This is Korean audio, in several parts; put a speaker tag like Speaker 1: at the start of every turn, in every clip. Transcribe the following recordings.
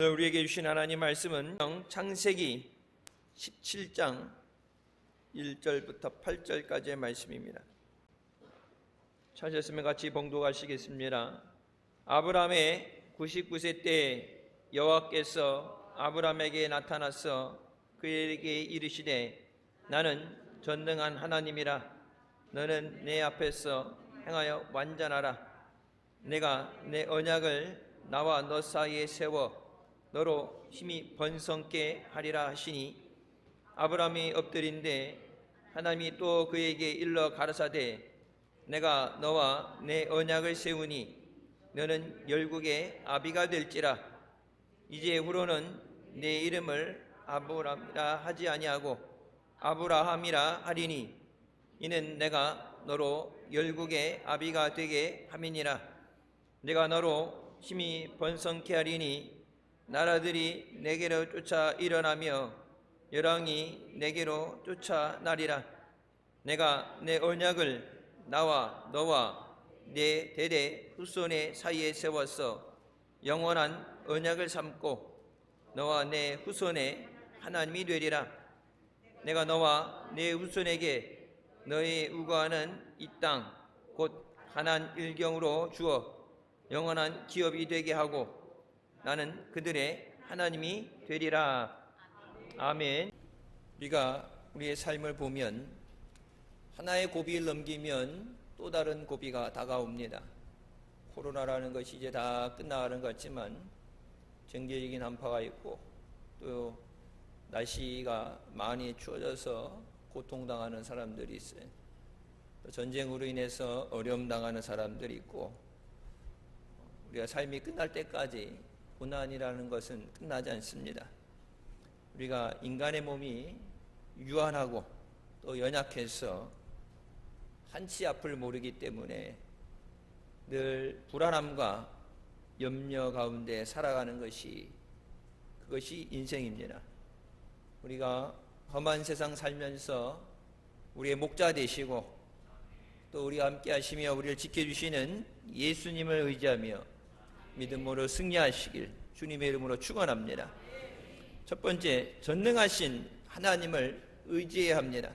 Speaker 1: 우리에게 주신 하나님 말씀은 창세기 17장 1절부터 8절까지의 말씀입니다. 찾으셨으면 같이 봉독하시겠습니다. 아브라함의 99세 때 여호와께서 아브라함에게 나타나서 그에게 이르시되 나는 전능한 하나님이라. 너는 내 앞에서 행하여 완전하라. 내가 내 언약을 나와 너 사이에 세워 너로 힘이 번성케 하리라 하시니 아브라함이 엎드린데 하나님이 또 그에게 일러 가라사대 내가 너와 내 언약을 세우니 너는 열국의 아비가 될지라. 이제후로는 내 이름을 아브라함이라 하지 아니하고 아브라함이라 하리니 이는 내가 너로 열국의 아비가 되게 함이니라. 내가 너로 힘이 번성케 하리니 나라들이 내게로 쫓아 일어나며 열왕이 내게로 쫓아나리라. 내가 내 언약을 나와 너와 내 대대 후손의 사이에 세워서 영원한 언약을 삼고 너와 내 후손의 하나님이 되리라. 내가 너와 내 후손에게 너의 우거하는 이 땅 곧 가나안 일경으로 주어 영원한 기업이 되게 하고 나는 그들의 하나님이 되리라. 아멘. 우리가 우리의 삶을 보면 하나의 고비를 넘기면 또 다른 고비가 다가옵니다. 코로나라는 것이 이제 다 끝나가는 것 같지만 정계적인 한파가 있고 또 날씨가 많이 추워져서 고통당하는 사람들이 있어요. 또 전쟁으로 인해서 어려움 당하는 사람들이 있고 우리가 삶이 끝날 때까지 고난이라는 것은 끝나지 않습니다. 우리가 인간의 몸이 유한하고 또 연약해서 한치 앞을 모르기 때문에 늘 불안함과 염려 가운데 살아가는 그것이 인생입니다. 우리가 험한 세상 살면서 우리의 목자 되시고 또 우리와 함께 하시며 우리를 지켜주시는 예수님을 의지하며 믿음으로 승리하시길 주님의 이름으로 축원합니다. 첫 번째, 전능하신 하나님을 의지해야 합니다.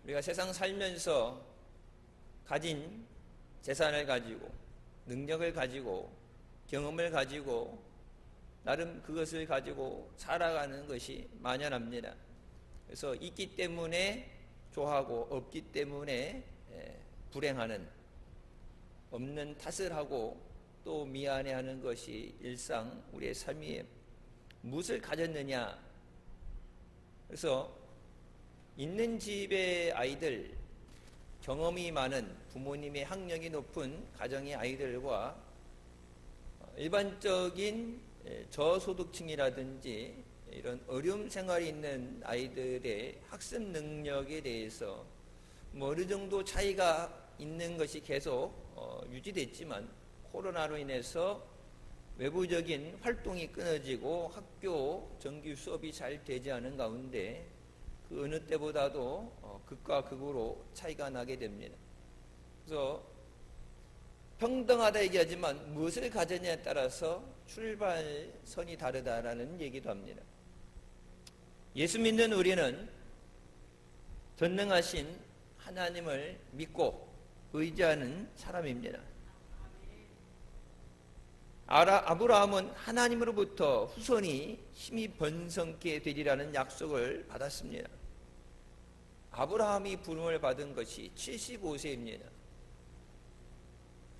Speaker 1: 우리가 세상 살면서 가진 재산을 가지고 능력을 가지고 경험을 가지고 나름 그것을 가지고 살아가는 것이 만연합니다. 그래서 있기 때문에 좋아하고 없기 때문에 불행하는, 없는 탓을 하고 또 미안해하는 것이 일상 우리의 삶이에요. 무엇을 가졌느냐? 그래서 있는 집의 아이들, 경험이 많은 부모님의 학력이 높은 가정의 아이들과 일반적인 저소득층이라든지 이런 어려움 생활이 있는 아이들의 학습 능력에 대해서 어느 정도 차이가 있는 것이 계속 유지됐지만 코로나로 인해서 외부적인 활동이 끊어지고 학교 정규 수업이 잘 되지 않은 가운데 그 어느 때보다도 극과 극으로 차이가 나게 됩니다. 그래서 평등하다 얘기하지만 무엇을 가졌냐에 따라서 출발선이 다르다라는 얘기도 합니다. 예수 믿는 우리는 전능하신 하나님을 믿고 의지하는 사람입니다. 아브라함은 하나님으로부터 후손이 힘이 번성케 되리라는 약속을 받았습니다. 아브라함이 부름을 받은 것이 75세입니다.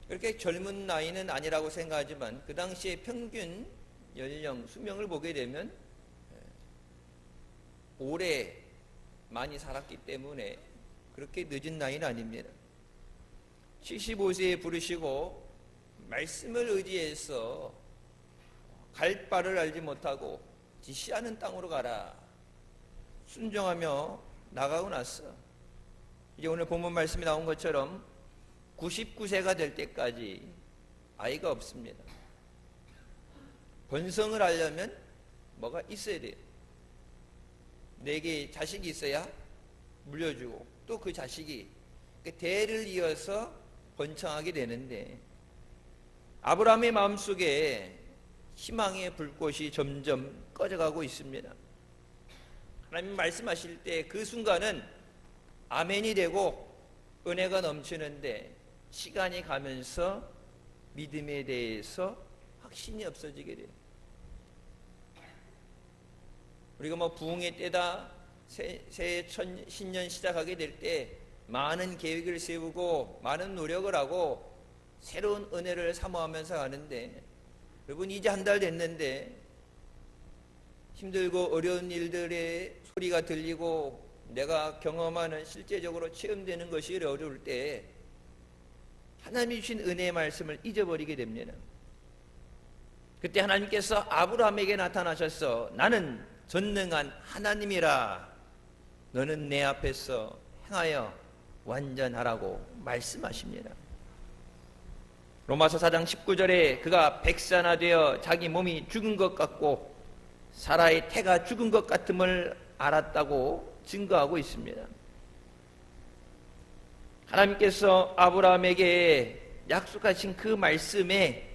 Speaker 1: 그렇게 젊은 나이는 아니라고 생각하지만 그 당시에 평균 연령, 수명을 보게 되면 오래 많이 살았기 때문에 그렇게 늦은 나이는 아닙니다. 75세에 부르시고 말씀을 의지해서 갈 바를 알지 못하고 지시하는 땅으로 가라. 순종하며 나가고 났어. 이제 오늘 본문 말씀이 나온 것처럼 99세가 될 때까지 아이가 없습니다. 번성을 하려면 뭐가 있어야 돼요. 내게 자식이 있어야 물려주고 또 그 자식이 대를 이어서 번창하게 되는데 아브라함의 마음속에 희망의 불꽃이 점점 꺼져가고 있습니다. 하나님 말씀하실 때 그 순간은 아멘이 되고 은혜가 넘치는데 시간이 가면서 믿음에 대해서 확신이 없어지게 돼요. 우리가 부흥의 때다, 새해 신년 시작하게 될 때 많은 계획을 세우고 많은 노력을 하고 새로운 은혜를 사모하면서 가는데, 여러분 이제 한 달 됐는데 힘들고 어려운 일들의 소리가 들리고 내가 경험하는 실제적으로 체험되는 것이 어려울 때 하나님이 주신 은혜의 말씀을 잊어버리게 됩니다. 그때 하나님께서 아브라함에게 나타나셔서 나는 전능한 하나님이라, 너는 내 앞에서 행하여 완전하라고 말씀하십니다. 로마서 4장 19절에 그가 백산화되어 자기 몸이 죽은 것 같고 사라의 태가 죽은 것 같음을 알았다고 증거하고 있습니다. 하나님께서 아브라함에게 약속하신 그 말씀에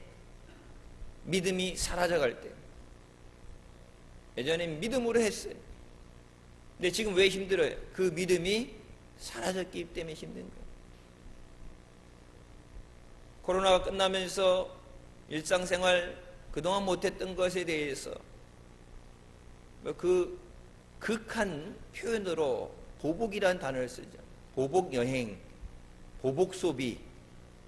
Speaker 1: 믿음이 사라져갈 때, 예전에 믿음으로 했어요. 근데 지금 왜 힘들어요? 그 믿음이 사라졌기 때문에 힘든 거예요. 코로나가 끝나면서 일상생활 그동안 못했던 것에 대해서 그 극한 표현으로 보복이라는 단어를 쓰죠. 보복 여행, 보복 소비.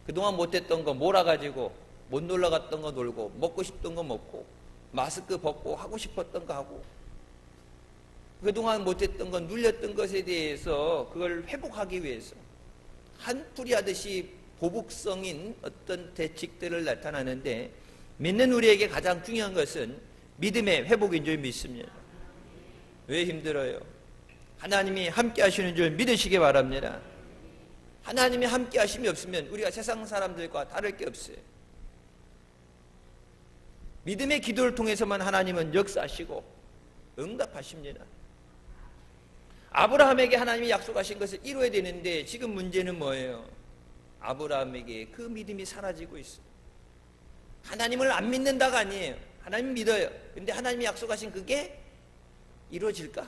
Speaker 1: 그동안 못했던 거 몰아가지고 못 놀러 갔던 거 놀고, 먹고 싶던 거 먹고, 마스크 벗고 하고 싶었던 거 하고, 그동안 못했던 거 눌렸던 것에 대해서 그걸 회복하기 위해서 한풀이 하듯이 보복성인 어떤 대책들을 나타나는데, 믿는 우리에게 가장 중요한 것은 믿음의 회복인 줄 믿습니다. 왜 힘들어요? 하나님이 함께 하시는 줄 믿으시기 바랍니다. 하나님이 함께 하심이 없으면 우리가 세상 사람들과 다를 게 없어요. 믿음의 기도를 통해서만 하나님은 역사하시고 응답하십니다. 아브라함에게 하나님이 약속하신 것을 이루어야 되는데 지금 문제는 뭐예요? 아브라함에게 그 믿음이 사라지고 있어요. 하나님을 안 믿는다가 아니에요. 하나님 믿어요. 근데 하나님이 약속하신 그게 이루어질까?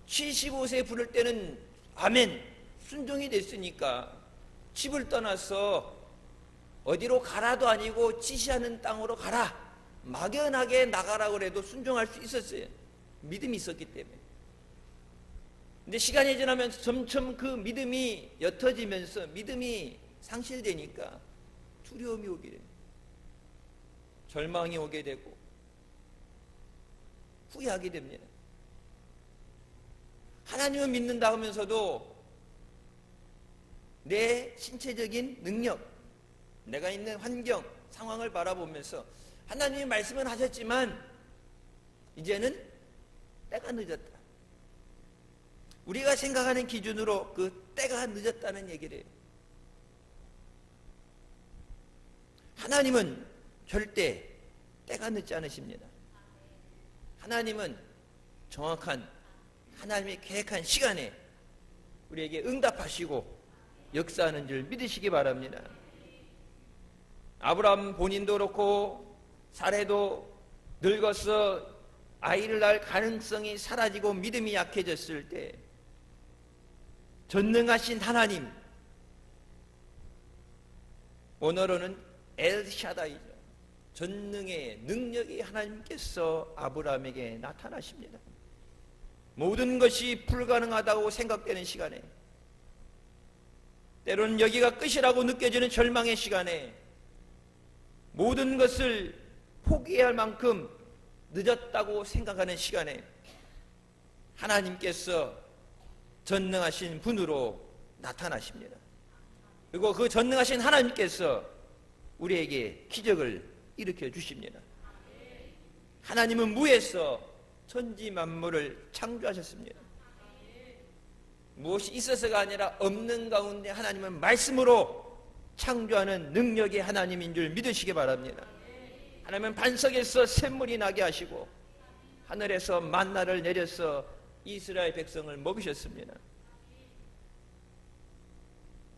Speaker 1: 75세 부를 때는 아멘, 순종이 됐으니까 집을 떠나서 어디로 가라도 아니고 지시하는 땅으로 가라, 막연하게 나가라고 그래도 순종할 수 있었어요. 믿음이 있었기 때문에. 근데 시간이 지나면서 점점 그 믿음이 옅어지면서 믿음이 상실되니까 두려움이 오게 됩니다. 절망이 오게 되고 후회하게 됩니다. 하나님을 믿는다 하면서도 내 신체적인 능력, 내가 있는 환경, 상황을 바라보면서 하나님이 말씀은 하셨지만 이제는 때가 늦었다. 우리가 생각하는 기준으로 그 때가 늦었다는 얘기를 해요. 하나님은 절대 때가 늦지 않으십니다. 하나님은 정확한 하나님의 계획한 시간에 우리에게 응답하시고 역사하는 줄 믿으시기 바랍니다. 아브라함 본인도 그렇고 사례도 늙어서 아이를 낳을 가능성이 사라지고 믿음이 약해졌을 때 전능하신 하나님, 오늘은 엘샤다이죠. 전능의 능력이 하나님께서 아브라함에게 나타나십니다. 모든 것이 불가능하다고 생각되는 시간에, 때로는 여기가 끝이라고 느껴지는 절망의 시간에, 모든 것을 포기해야 할 만큼 늦었다고 생각하는 시간에 하나님께서 전능하신 분으로 나타나십니다. 그리고 그 전능하신 하나님께서 우리에게 기적을 일으켜 주십니다. 하나님은 무에서 천지 만물을 창조하셨습니다. 무엇이 있어서가 아니라 없는 가운데 하나님은 말씀으로 창조하는 능력의 하나님인 줄 믿으시기 바랍니다. 하나님은 반석에서 샘물이 나게 하시고 하늘에서 만나를 내려서 이스라엘 백성을 먹이셨습니다.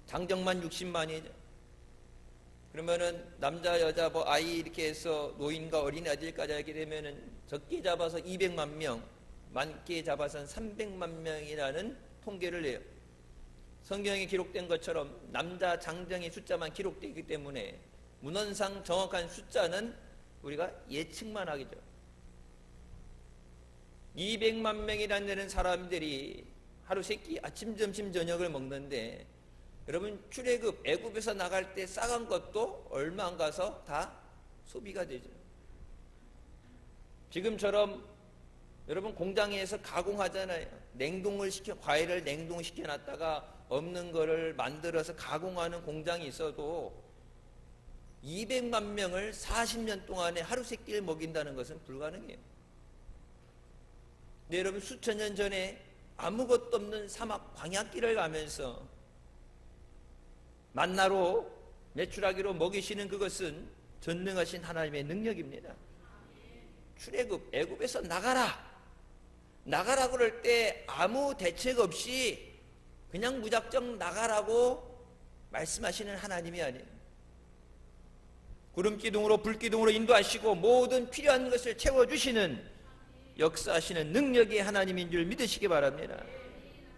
Speaker 1: 장정만 60만이죠. 그러면은 남자 여자 뭐 아이 이렇게 해서 노인과 어린아이들까지 하게 되면은 적게 잡아서 200만 명, 많게 잡아서는 300만 명이라는 통계를 내요. 성경에 기록된 것처럼 남자 장정의 숫자만 기록되기 때문에 문헌상 정확한 숫자는 우리가 예측만 하겠죠. 200만 명이라는 데는 사람들이 하루 세 끼 아침 점심 저녁을 먹는데, 여러분 출애굽 애굽에서 나갈 때 싸간 것도 얼마 안 가서 다 소비가 되죠. 지금처럼 여러분 공장에서 가공하잖아요. 과일을 냉동시켜 놨다가 없는 거를 만들어서 가공하는 공장이 있어도 200만 명을 40년 동안에 하루 세 끼를 먹인다는 것은 불가능해요. 근데 여러분 수천 년 전에 아무것도 없는 사막 광야길을 가면서 만나로 메추라기로 먹이시는 그것은 전능하신 하나님의 능력입니다. 출애굽 애굽에서 나가라 그럴 때 아무 대책 없이 그냥 무작정 나가라고 말씀하시는 하나님이 아니에요. 구름기둥으로 불기둥으로 인도하시고 모든 필요한 것을 채워주시는 역사하시는 능력의 하나님인 줄 믿으시기 바랍니다.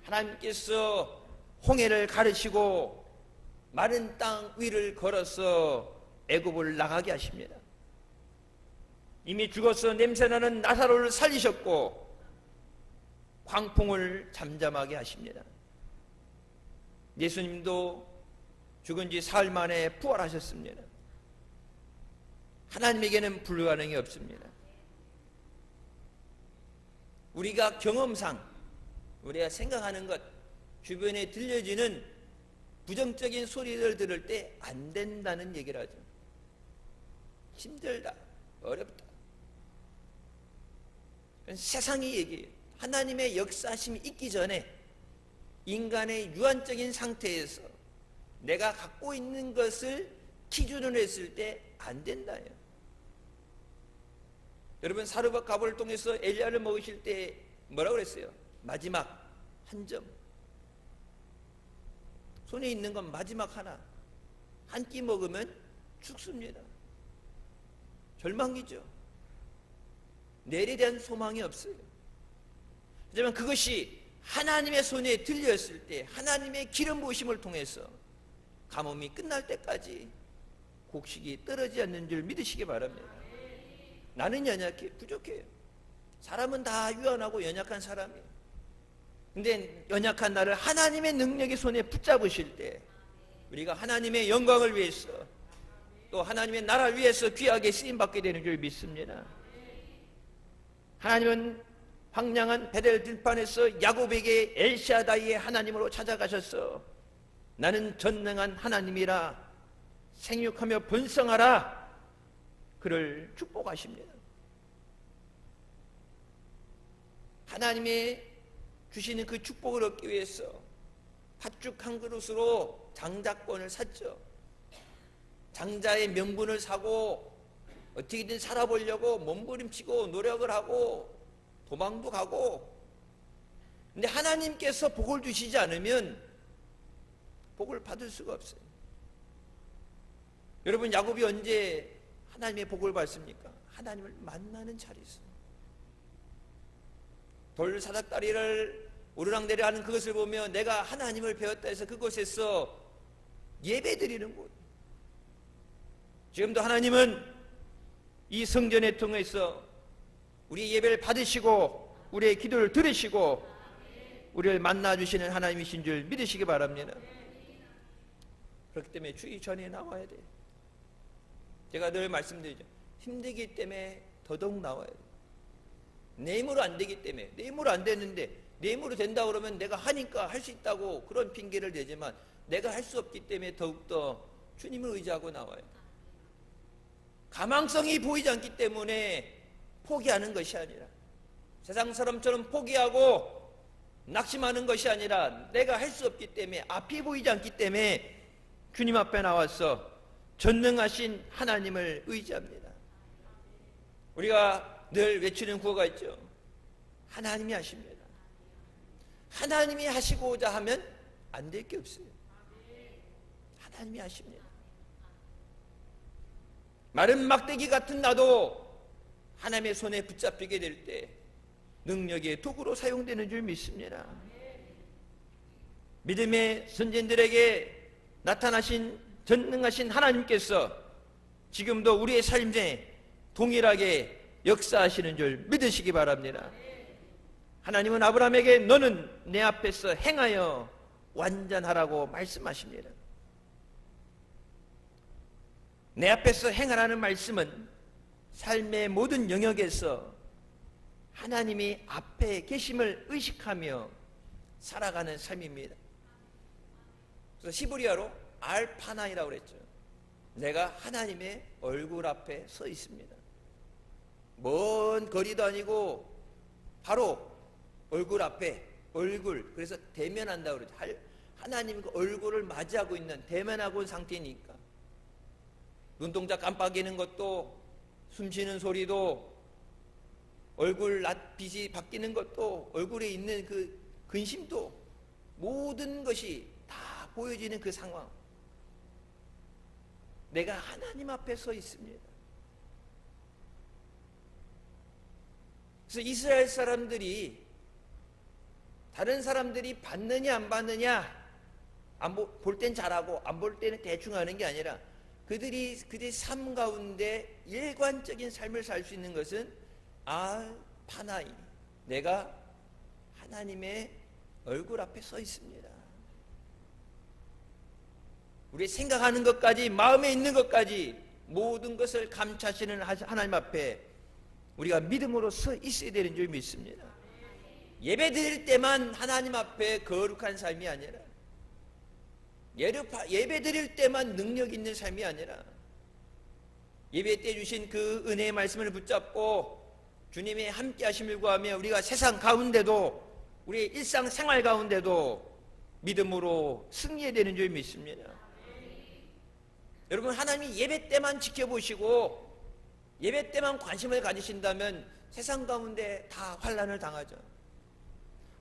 Speaker 1: 하나님께서 홍해를 가르시고 마른 땅 위를 걸어서 애굽을 나가게 하십니다. 이미 죽어서 냄새나는 나사로를 살리셨고 광풍을 잠잠하게 하십니다. 예수님도 죽은 지 사흘 만에 부활하셨습니다. 하나님에게는 불가능이 없습니다. 우리가 경험상 우리가 생각하는 것, 주변에 들려지는 부정적인 소리를 들을 때 안 된다는 얘기를 하죠. 힘들다, 어렵다. 세상이 얘기해요. 하나님의 역사심이 있기 전에 인간의 유한적인 상태에서 내가 갖고 있는 것을 기준으로 했을 때 안 된다요. 여러분 사르밧 가보를 통해서 엘리야를 먹으실 때 뭐라고 그랬어요? 마지막 한 점. 손에 있는 건 마지막 하나. 한 끼 먹으면 죽습니다. 절망이죠. 내일에 대한 소망이 없어요. 하지만 그것이 하나님의 손에 들렸을 때 하나님의 기름 부으심을 통해서 가뭄이 끝날 때까지 곡식이 떨어지지 않는 줄 믿으시기 바랍니다. 나는 연약해, 부족해요. 사람은 다 유한하고 연약한 사람이에요. 근데 연약한 나를 하나님의 능력의 손에 붙잡으실 때 우리가 하나님의 영광을 위해서 또 하나님의 나라를 위해서 귀하게 쓰임받게 되는 줄 믿습니다. 하나님은 황량한 베델 들판에서 야곱에게 엘샤다이의 하나님으로 찾아가셔서 나는 전능한 하나님이라 생육하며 번성하라 그를 축복하십니다. 하나님의 주시는 그 축복을 얻기 위해서 팥죽 한 그릇으로 장자권을 샀죠. 장자의 명분을 사고 어떻게든 살아보려고 몸부림치고 노력을 하고 도망도 가고. 근데 하나님께서 복을 주시지 않으면 복을 받을 수가 없어요. 여러분 야곱이 언제 하나님의 복을 받습니까? 하나님을 만나는 자리에서. 돌사닥다리를 오르락내리락 하는 그것을 보며 내가 하나님을 배웠다 해서 그곳에서 예배드리는 곳. 지금도 하나님은 이 성전에 통해서 우리 예배를 받으시고 우리의 기도를 들으시고 우리를 만나주시는 하나님이신 줄 믿으시기 바랍니다. 그렇기 때문에 주의 전에 나와야 돼요. 제가 늘 말씀드리죠. 힘들기 때문에 더더욱 나와야 돼요. 내 힘으로 안 되기 때문에. 내 힘으로 안 되는데 내 힘으로 된다 그러면 내가 하니까 할 수 있다고 그런 핑계를 대지만 내가 할 수 없기 때문에 더욱더 주님을 의지하고 나와요. 가망성이 보이지 않기 때문에 포기하는 것이 아니라 세상 사람처럼 포기하고 낙심하는 것이 아니라 내가 할 수 없기 때문에 앞이 보이지 않기 때문에 주님 앞에 나와서 전능하신 하나님을 의지합니다. 우리가 늘 외치는 구호가 있죠. 하나님이 하십니다. 하나님이 하시고자 하면 안 될 게 없어요. 하나님이 하십니다. 마른 막대기 같은 나도 하나님의 손에 붙잡히게 될 때 능력의 도구로 사용되는 줄 믿습니다. 믿음의 선진들에게 나타나신 전능하신 하나님께서 지금도 우리의 삶에 동일하게 역사하시는 줄 믿으시기 바랍니다. 하나님은 아브라함에게 너는 내 앞에서 행하여 완전하라고 말씀하십니다. 내 앞에서 행하라는 말씀은 삶의 모든 영역에서 하나님이 앞에 계심을 의식하며 살아가는 삶입니다. 그래서 히브리어로 알파나이라고 그랬죠. 내가 하나님의 얼굴 앞에 서 있습니다. 먼 거리도 아니고 바로 얼굴 앞에, 얼굴, 그래서 대면한다고 그러죠. 하나님 그 얼굴을 맞이하고 있는, 대면하고 있는 상태니까 눈동자 깜빡이는 것도, 숨 쉬는 소리도, 얼굴 빛이 바뀌는 것도, 얼굴에 있는 그 근심도, 모든 것이 다 보여지는 그 상황. 내가 하나님 앞에 서 있습니다. 그래서 이스라엘 사람들이 다른 사람들이 받느냐 안 받느냐, 볼 땐 잘하고 안 볼 때는 대충 하는 게 아니라 그들이 삶 가운데 일관적인 삶을 살 수 있는 것은 파나이, 내가 하나님의 얼굴 앞에 서 있습니다. 우리 생각하는 것까지, 마음에 있는 것까지 모든 것을 감찰하시는 하나님 앞에 우리가 믿음으로 서 있어야 되는 줄 믿습니다. 예배 드릴 때만 하나님 앞에 거룩한 삶이 아니라, 예배 드릴 때만 능력 있는 삶이 아니라, 예배 때 주신 그 은혜의 말씀을 붙잡고 주님의 함께 하심을 구하며 우리가 세상 가운데도, 우리의 일상생활 가운데도 믿음으로 승리해야 되는 줄 믿습니다. 여러분, 하나님이 예배 때만 지켜보시고 예배 때만 관심을 가지신다면 세상 가운데 다 환난을 당하죠.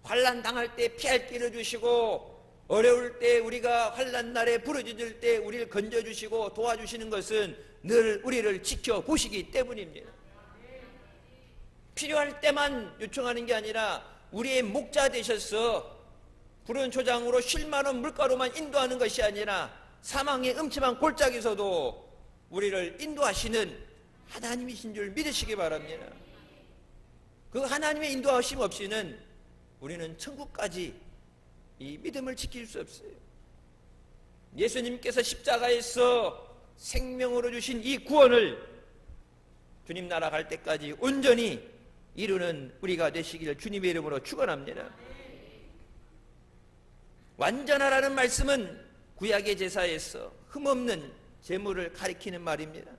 Speaker 1: 환난 당할 때 피할 길을 주시고, 어려울 때 우리가 환난 날에 부르짖을 때 우리를 건져주시고 도와주시는 것은 늘 우리를 지켜보시기 때문입니다. 필요할 때만 요청하는 게 아니라 우리의 목자 되셔서 푸른 초장으로 쉴만한 물가로만 인도하는 것이 아니라 사망의 음침한 골짜기에서도 우리를 인도하시는 하나님이신 줄 믿으시기 바랍니다. 그 하나님의 인도하심 없이는 우리는 천국까지 이 믿음을 지킬 수 없어요. 예수님께서 십자가에서 생명으로 주신 이 구원을 주님 나라 갈 때까지 온전히 이루는 우리가 되시기를 주님의 이름으로 축원합니다. 완전하라는 말씀은 구약의 제사에서 흠없는 제물을 가리키는 말입니다.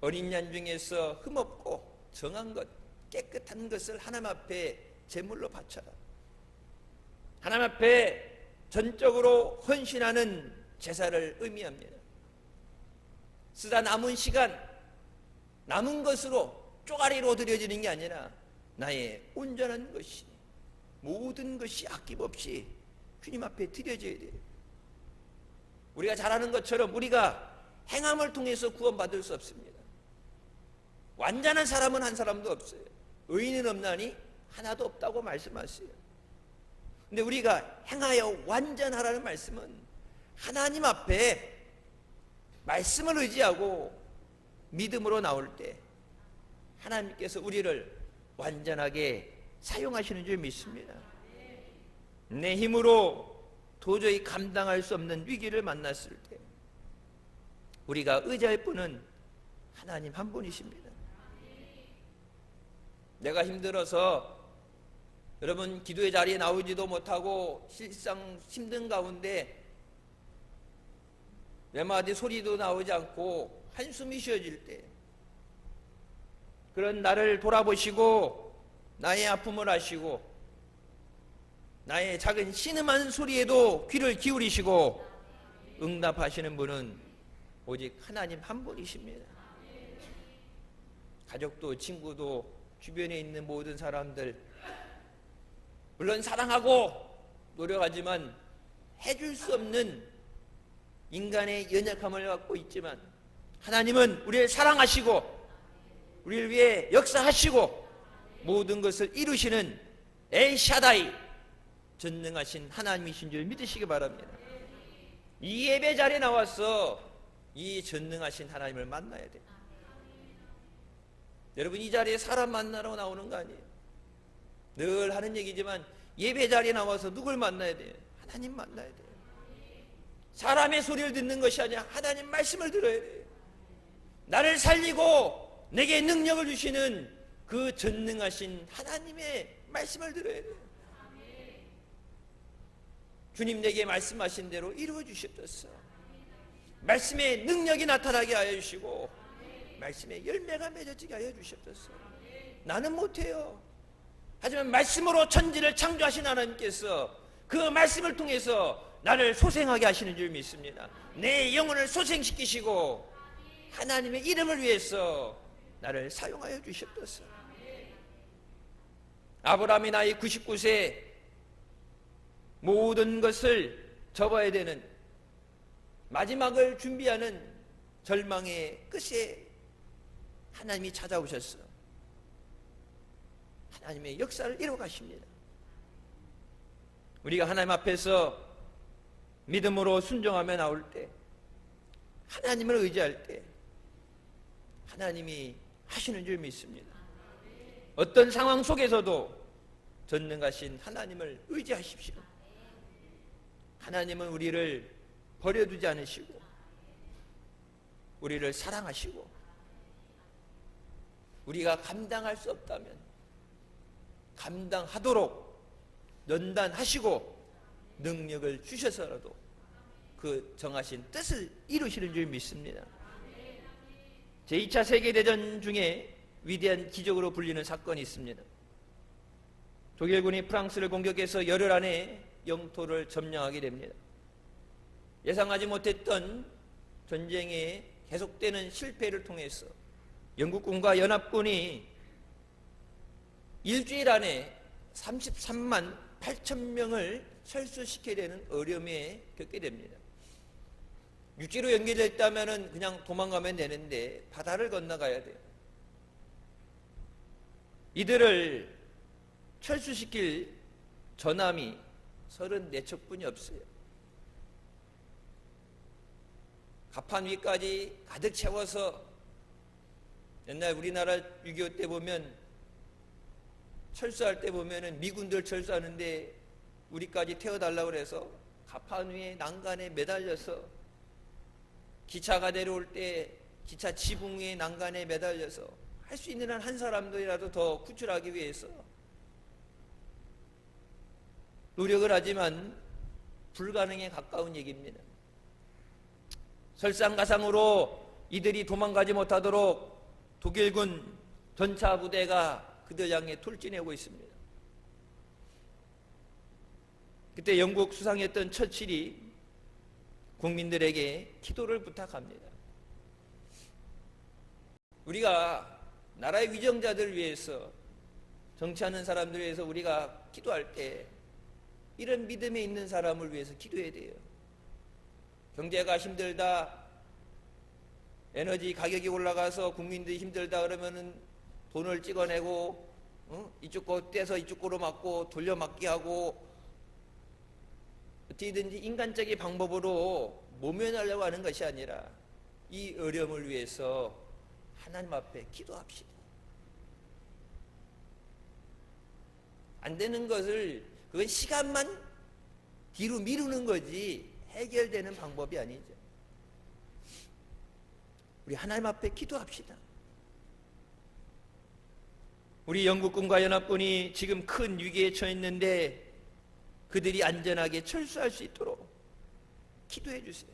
Speaker 1: 어린 양 중에서 흠없고 정한 것, 깨끗한 것을 하나님 앞에 제물로 바쳐라. 하나님 앞에 전적으로 헌신하는 제사를 의미합니다. 쓰다 남은 시간, 남은 것으로 쪼가리로 드려지는 게 아니라 나의 온전한 것이, 모든 것이 아낌없이 주님 앞에 드려져야 돼요. 우리가 잘하는 것처럼 우리가 행함을 통해서 구원받을 수 없습니다. 완전한 사람은 한 사람도 없어요. 의인은 없나니 하나도 없다고 말씀하세요. 근데 우리가 행하여 완전하라는 말씀은 하나님 앞에 말씀을 의지하고 믿음으로 나올 때 하나님께서 우리를 완전하게 사용하시는 줄 믿습니다. 내 힘으로 도저히 감당할 수 없는 위기를 만났을 때 우리가 의지할 분은 하나님 한 분이십니다. 내가 힘들어서 여러분 기도의 자리에 나오지도 못하고 실상 힘든 가운데 몇 마디 소리도 나오지 않고 한숨이 쉬어질 때 그런 나를 돌아보시고 나의 아픔을 아시고 나의 작은 신음한 소리에도 귀를 기울이시고 응답하시는 분은 오직 하나님 한 분이십니다. 가족도 친구도 주변에 있는 모든 사람들 물론 사랑하고 노력하지만 해줄 수 없는 인간의 연약함을 갖고 있지만 하나님은 우리를 사랑하시고 우리를 위해 역사하시고 모든 것을 이루시는 엘샤다이 전능하신 하나님이신 줄 믿으시기 바랍니다. 이 예배 자리에 나와서 이 전능하신 하나님을 만나야 돼요. 여러분, 이 자리에 사람 만나러 나오는 거 아니에요. 늘 하는 얘기지만 예배 자리에 나와서 누굴 만나야 돼요? 하나님 만나야 돼요. 사람의 소리를 듣는 것이 아니라 하나님 말씀을 들어야 돼요. 나를 살리고 내게 능력을 주시는 그 전능하신 하나님의 말씀을 들어야 돼요. 주님 내게 말씀하신 대로 이루어 주시옵소서. 말씀의 능력이 나타나게 하여 주시고 말씀의 열매가 맺어지게 하여 주시옵소서. 나는 못해요. 하지만 말씀으로 천지를 창조하신 하나님께서 그 말씀을 통해서 나를 소생하게 하시는 줄 믿습니다. 내 영혼을 소생시키시고 하나님의 이름을 위해서 나를 사용하여 주시옵소서. 아브라함이 나이 99세 모든 것을 접어야 되는 마지막을 준비하는 절망의 끝에 하나님이 찾아오셨어. 하나님의 역사를 이루어 가십니다. 우리가 하나님 앞에서 믿음으로 순종하며 나올 때, 하나님을 의지할 때 하나님이 하시는 줄 믿습니다. 어떤 상황 속에서도 전능하신 하나님을 의지하십시오. 하나님은 우리를 버려두지 않으시고 우리를 사랑하시고 우리가 감당할 수 없다면 감당하도록 연단하시고 능력을 주셔서라도 그 정하신 뜻을 이루시는 줄 믿습니다. 제2차 세계대전 중에 위대한 기적으로 불리는 사건이 있습니다. 독일군이 프랑스를 공격해서 열흘 안에 영토를 점령하게 됩니다. 예상하지 못했던 전쟁의 계속되는 실패를 통해서 영국군과 연합군이 일주일 안에 33만 8천 명을 철수시켜야 되는 어려움에 겪게 됩니다. 육지로 연결됐다면 그냥 도망가면 되는데 바다를 건너가야 돼요. 이들을 철수시킬 전함이 34척뿐이 없어요. 갑판 위까지 가득 채워서 옛날 우리나라 6.25 때 보면 철수할 때 보면은 미군들 철수하는데 우리까지 태워달라고 그래서 갑판 위에 난간에 매달려서 기차가 내려올 때 기차 지붕 위에 난간에 매달려서 할 수 있는 한 사람들이라도 더 구출하기 위해서 노력을 하지만 불가능에 가까운 얘기입니다. 설상가상으로 이들이 도망가지 못하도록 독일군 전차 부대가 그들 향해 돌진하고 있습니다. 그때 영국 수상했던 처칠이 국민들에게 기도를 부탁합니다. 우리가 나라의 위정자들을 위해서 정치하는 사람들을 위해서 우리가 기도할 때 이런 믿음에 있는 사람을 위해서 기도해야 돼요. 경제가 힘들다, 에너지 가격이 올라가서 국민들이 힘들다 그러면은 돈을 찍어내고 이쪽 거 떼서 이쪽 거로 맞고 돌려막기 하고 어떻게든지 인간적인 방법으로 모면하려고 하는 것이 아니라 이 어려움을 위해서 하나님 앞에 기도합시다. 안 되는 것을 그건 시간만 뒤로 미루는 거지 해결되는 방법이 아니죠. 우리 하나님 앞에 기도합시다. 우리 영국군과 연합군이 지금 큰 위기에 처했는데 그들이 안전하게 철수할 수 있도록 기도해 주세요.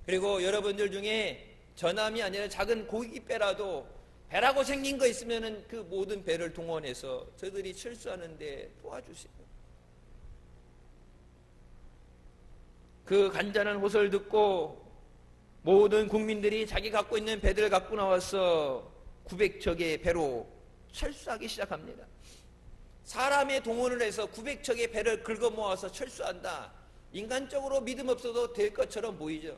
Speaker 1: 그리고 여러분들 중에 전함이 아니라 작은 고깃배라도 배라고 생긴 거 있으면은 그 모든 배를 동원해서 저들이 철수하는데 도와주세요. 그 간절한 호소를 듣고 모든 국민들이 자기 갖고 있는 배들을 갖고 나와서 900척의 배로 철수하기 시작합니다. 사람의 동원을 해서 900척의 배를 긁어 모아서 철수한다. 인간적으로 믿음 없어도 될 것처럼 보이죠.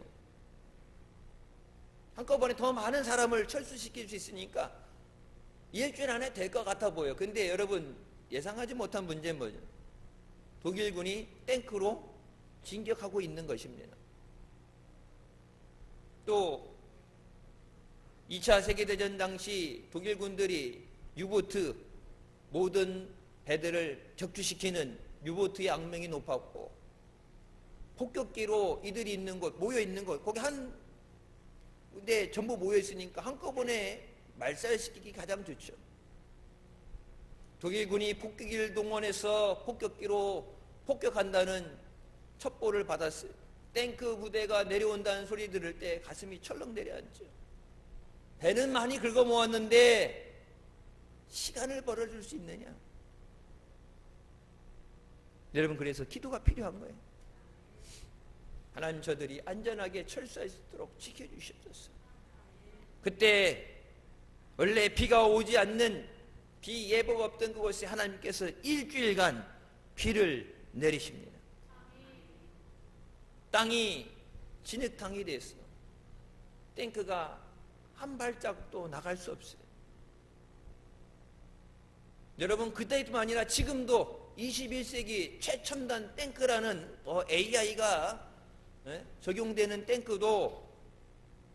Speaker 1: 한꺼번에 더 많은 사람을 철수시킬 수 있으니까 일주일 안에 될 것 같아 보여요. 근데 여러분 예상하지 못한 문제는 뭐죠? 독일군이 탱크로 진격하고 있는 것입니다. 또 2차 세계대전 당시 독일군들이 유보트, 모든 배들을 적주시키는 유보트의 악명이 높았고, 폭격기로 이들이 있는 곳, 모여 있는 곳, 거기 한 군데 전부 모여 있으니까 한꺼번에 말살시키기 가장 좋죠. 독일군이 폭격기를 동원해서 폭격기로 폭격한다는 첩보를 받았어요. 탱크 부대가 내려온다는 소리 들을 때 가슴이 철렁 내려앉죠. 배는 많이 긁어 모았는데 시간을 벌어줄 수 있느냐? 여러분, 그래서 기도가 필요한 거예요. 하나님, 저들이 안전하게 철수할 수 있도록 지켜주셨었어요. 그때 원래 비가 오지 않는, 비 예보가 없던 그곳에 하나님께서 일주일간 비를 내리십니다. 땅이 진흙탕이 됐어. 탱크가 한 발짝도 나갈 수 없어요. 여러분, 그때뿐만 아니라 지금도 21세기 최첨단 탱크라는 AI가 적용되는 탱크도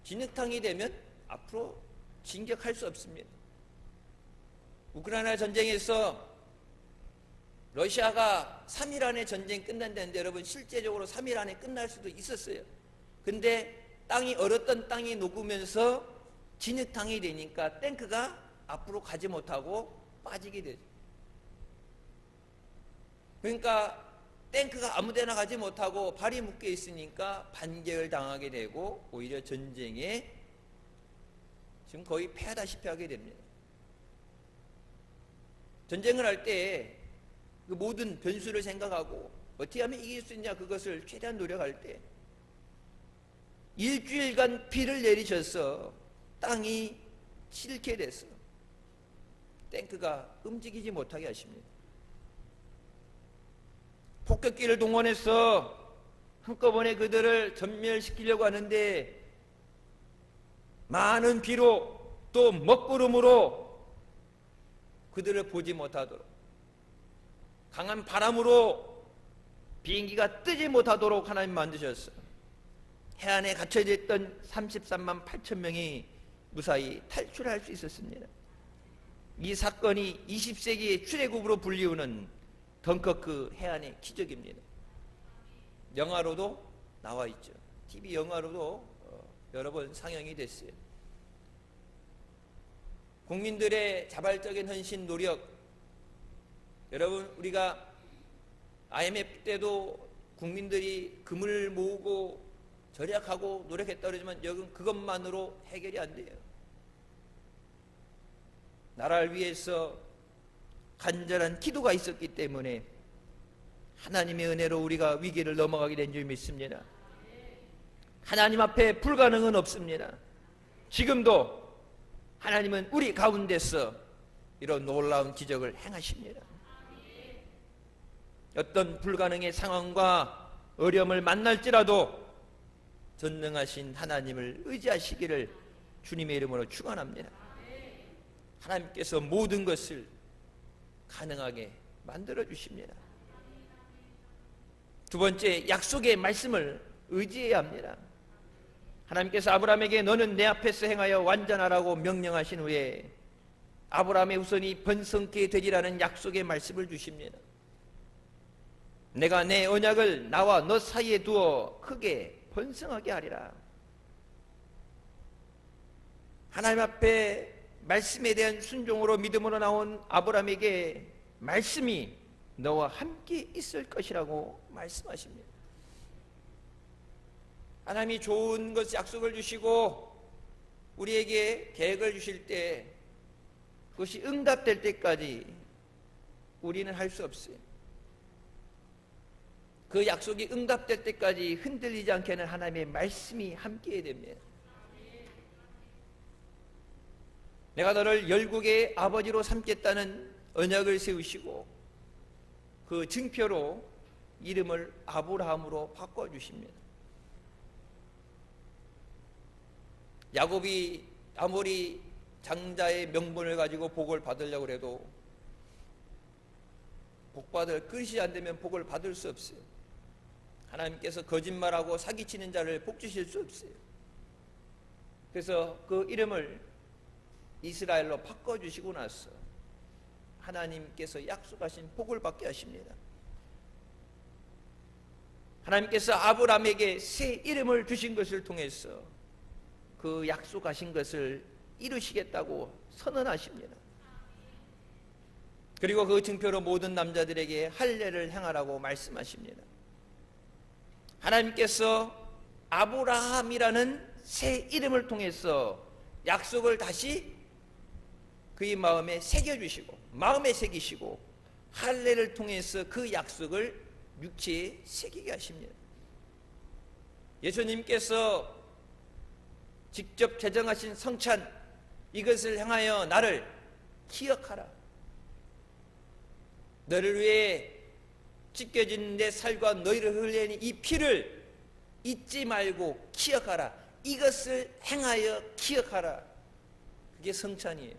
Speaker 1: 진흙탕이 되면 앞으로 진격할 수 없습니다. 우크라이나 전쟁에서 러시아가 3일 안에 전쟁 끝난다는데, 여러분 실제적으로 3일 안에 끝날 수도 있었어요. 근데 땅이 얼었던 땅이 녹으면서 진흙탕이 되니까 탱크가 앞으로 가지 못하고 빠지게 되죠. 그러니까 탱크가 아무데나 가지 못하고 발이 묶여 있으니까 반격을 당하게 되고 오히려 전쟁에 지금 거의 패하다시피 하게 됩니다. 전쟁을 할 때 그 모든 변수를 생각하고 어떻게 하면 이길 수 있냐, 그것을 최대한 노력할 때 일주일간 비를 내리셔서 땅이 칠게 돼서 탱크가 움직이지 못하게 하십니다. 폭격기를 동원해서 한꺼번에 그들을 전멸시키려고 하는데, 많은 비로 또 먹구름으로 그들을 보지 못하도록, 강한 바람으로 비행기가 뜨지 못하도록 하나님 만드셨어요. 해안에 갇혀져 있던 33만 8천 명이 무사히 탈출할 수 있었습니다. 이 사건이 20세기의 출애굽으로 불리우는 덩커크 해안의 기적입니다. 영화로도 나와 있죠. TV 영화로도 여러 번 상영이 됐어요. 국민들의 자발적인 헌신 노력, 여러분 우리가 IMF 때도 국민들이 금을 모으고 절약하고 노력했다 그러지만 여러분 그것만으로 해결이 안 돼요. 나라를 위해서 간절한 기도가 있었기 때문에 하나님의 은혜로 우리가 위기를 넘어가게 된 줄 믿습니다. 하나님 앞에 불가능은 없습니다. 지금도 하나님은 우리 가운데서 이런 놀라운 기적을 행하십니다. 어떤 불가능의 상황과 어려움을 만날지라도 전능하신 하나님을 의지하시기를 주님의 이름으로 축원합니다. 하나님께서 모든 것을 가능하게 만들어 주십니다. 두 번째, 약속의 말씀을 의지해야 합니다. 하나님께서 아브라함에게 너는 내 앞에서 행하여 완전하라고 명령하신 후에 아브라함의 후손이 번성케 되리라는 약속의 말씀을 주십니다. 내가 내 언약을 나와 너 사이에 두어 크게 번성하게 하리라. 하나님 앞에 말씀에 대한 순종으로 믿음으로 나온 아브라함에게 말씀이 너와 함께 있을 것이라고 말씀하십니다. 하나님이 좋은 것 약속을 주시고 우리에게 계획을 주실 때 그것이 응답될 때까지 우리는 할 수 없어요. 그 약속이 응답될 때까지 흔들리지 않게 하는 하나님의 말씀이 함께 됩니다. 내가 너를 열국의 아버지로 삼겠다는 언약을 세우시고 그 증표로 이름을 아브라함으로 바꿔주십니다. 야곱이 아무리 장자의 명분을 가지고 복을 받으려고 해도 복받을 그릇이 안 되면 복을 받을 수 없어요. 하나님께서 거짓말하고 사기치는 자를 복 주실 수 없어요. 그래서 그 이름을 이스라엘로 바꿔주시고 나서 하나님께서 약속하신 복을 받게 하십니다. 하나님께서 아브라함에게 새 이름을 주신 것을 통해서 그 약속하신 것을 이루시겠다고 선언하십니다. 그리고 그 증표로 모든 남자들에게 할례를 행하라고 말씀하십니다. 하나님께서 아브라함이라는 새 이름을 통해서 약속을 다시 그의 마음에 새겨주시고 마음에 새기시고 할례를 통해서 그 약속을 육체에 새기게 하십니다. 예수님께서 직접 제정하신 성찬 이것을 향하여 나를 기억하라. 너를 위해 찢겨진 내 살과 너희를 흘리는 이 피를 잊지 말고 기억하라. 이것을 행하여 기억하라. 그게 성찬이에요.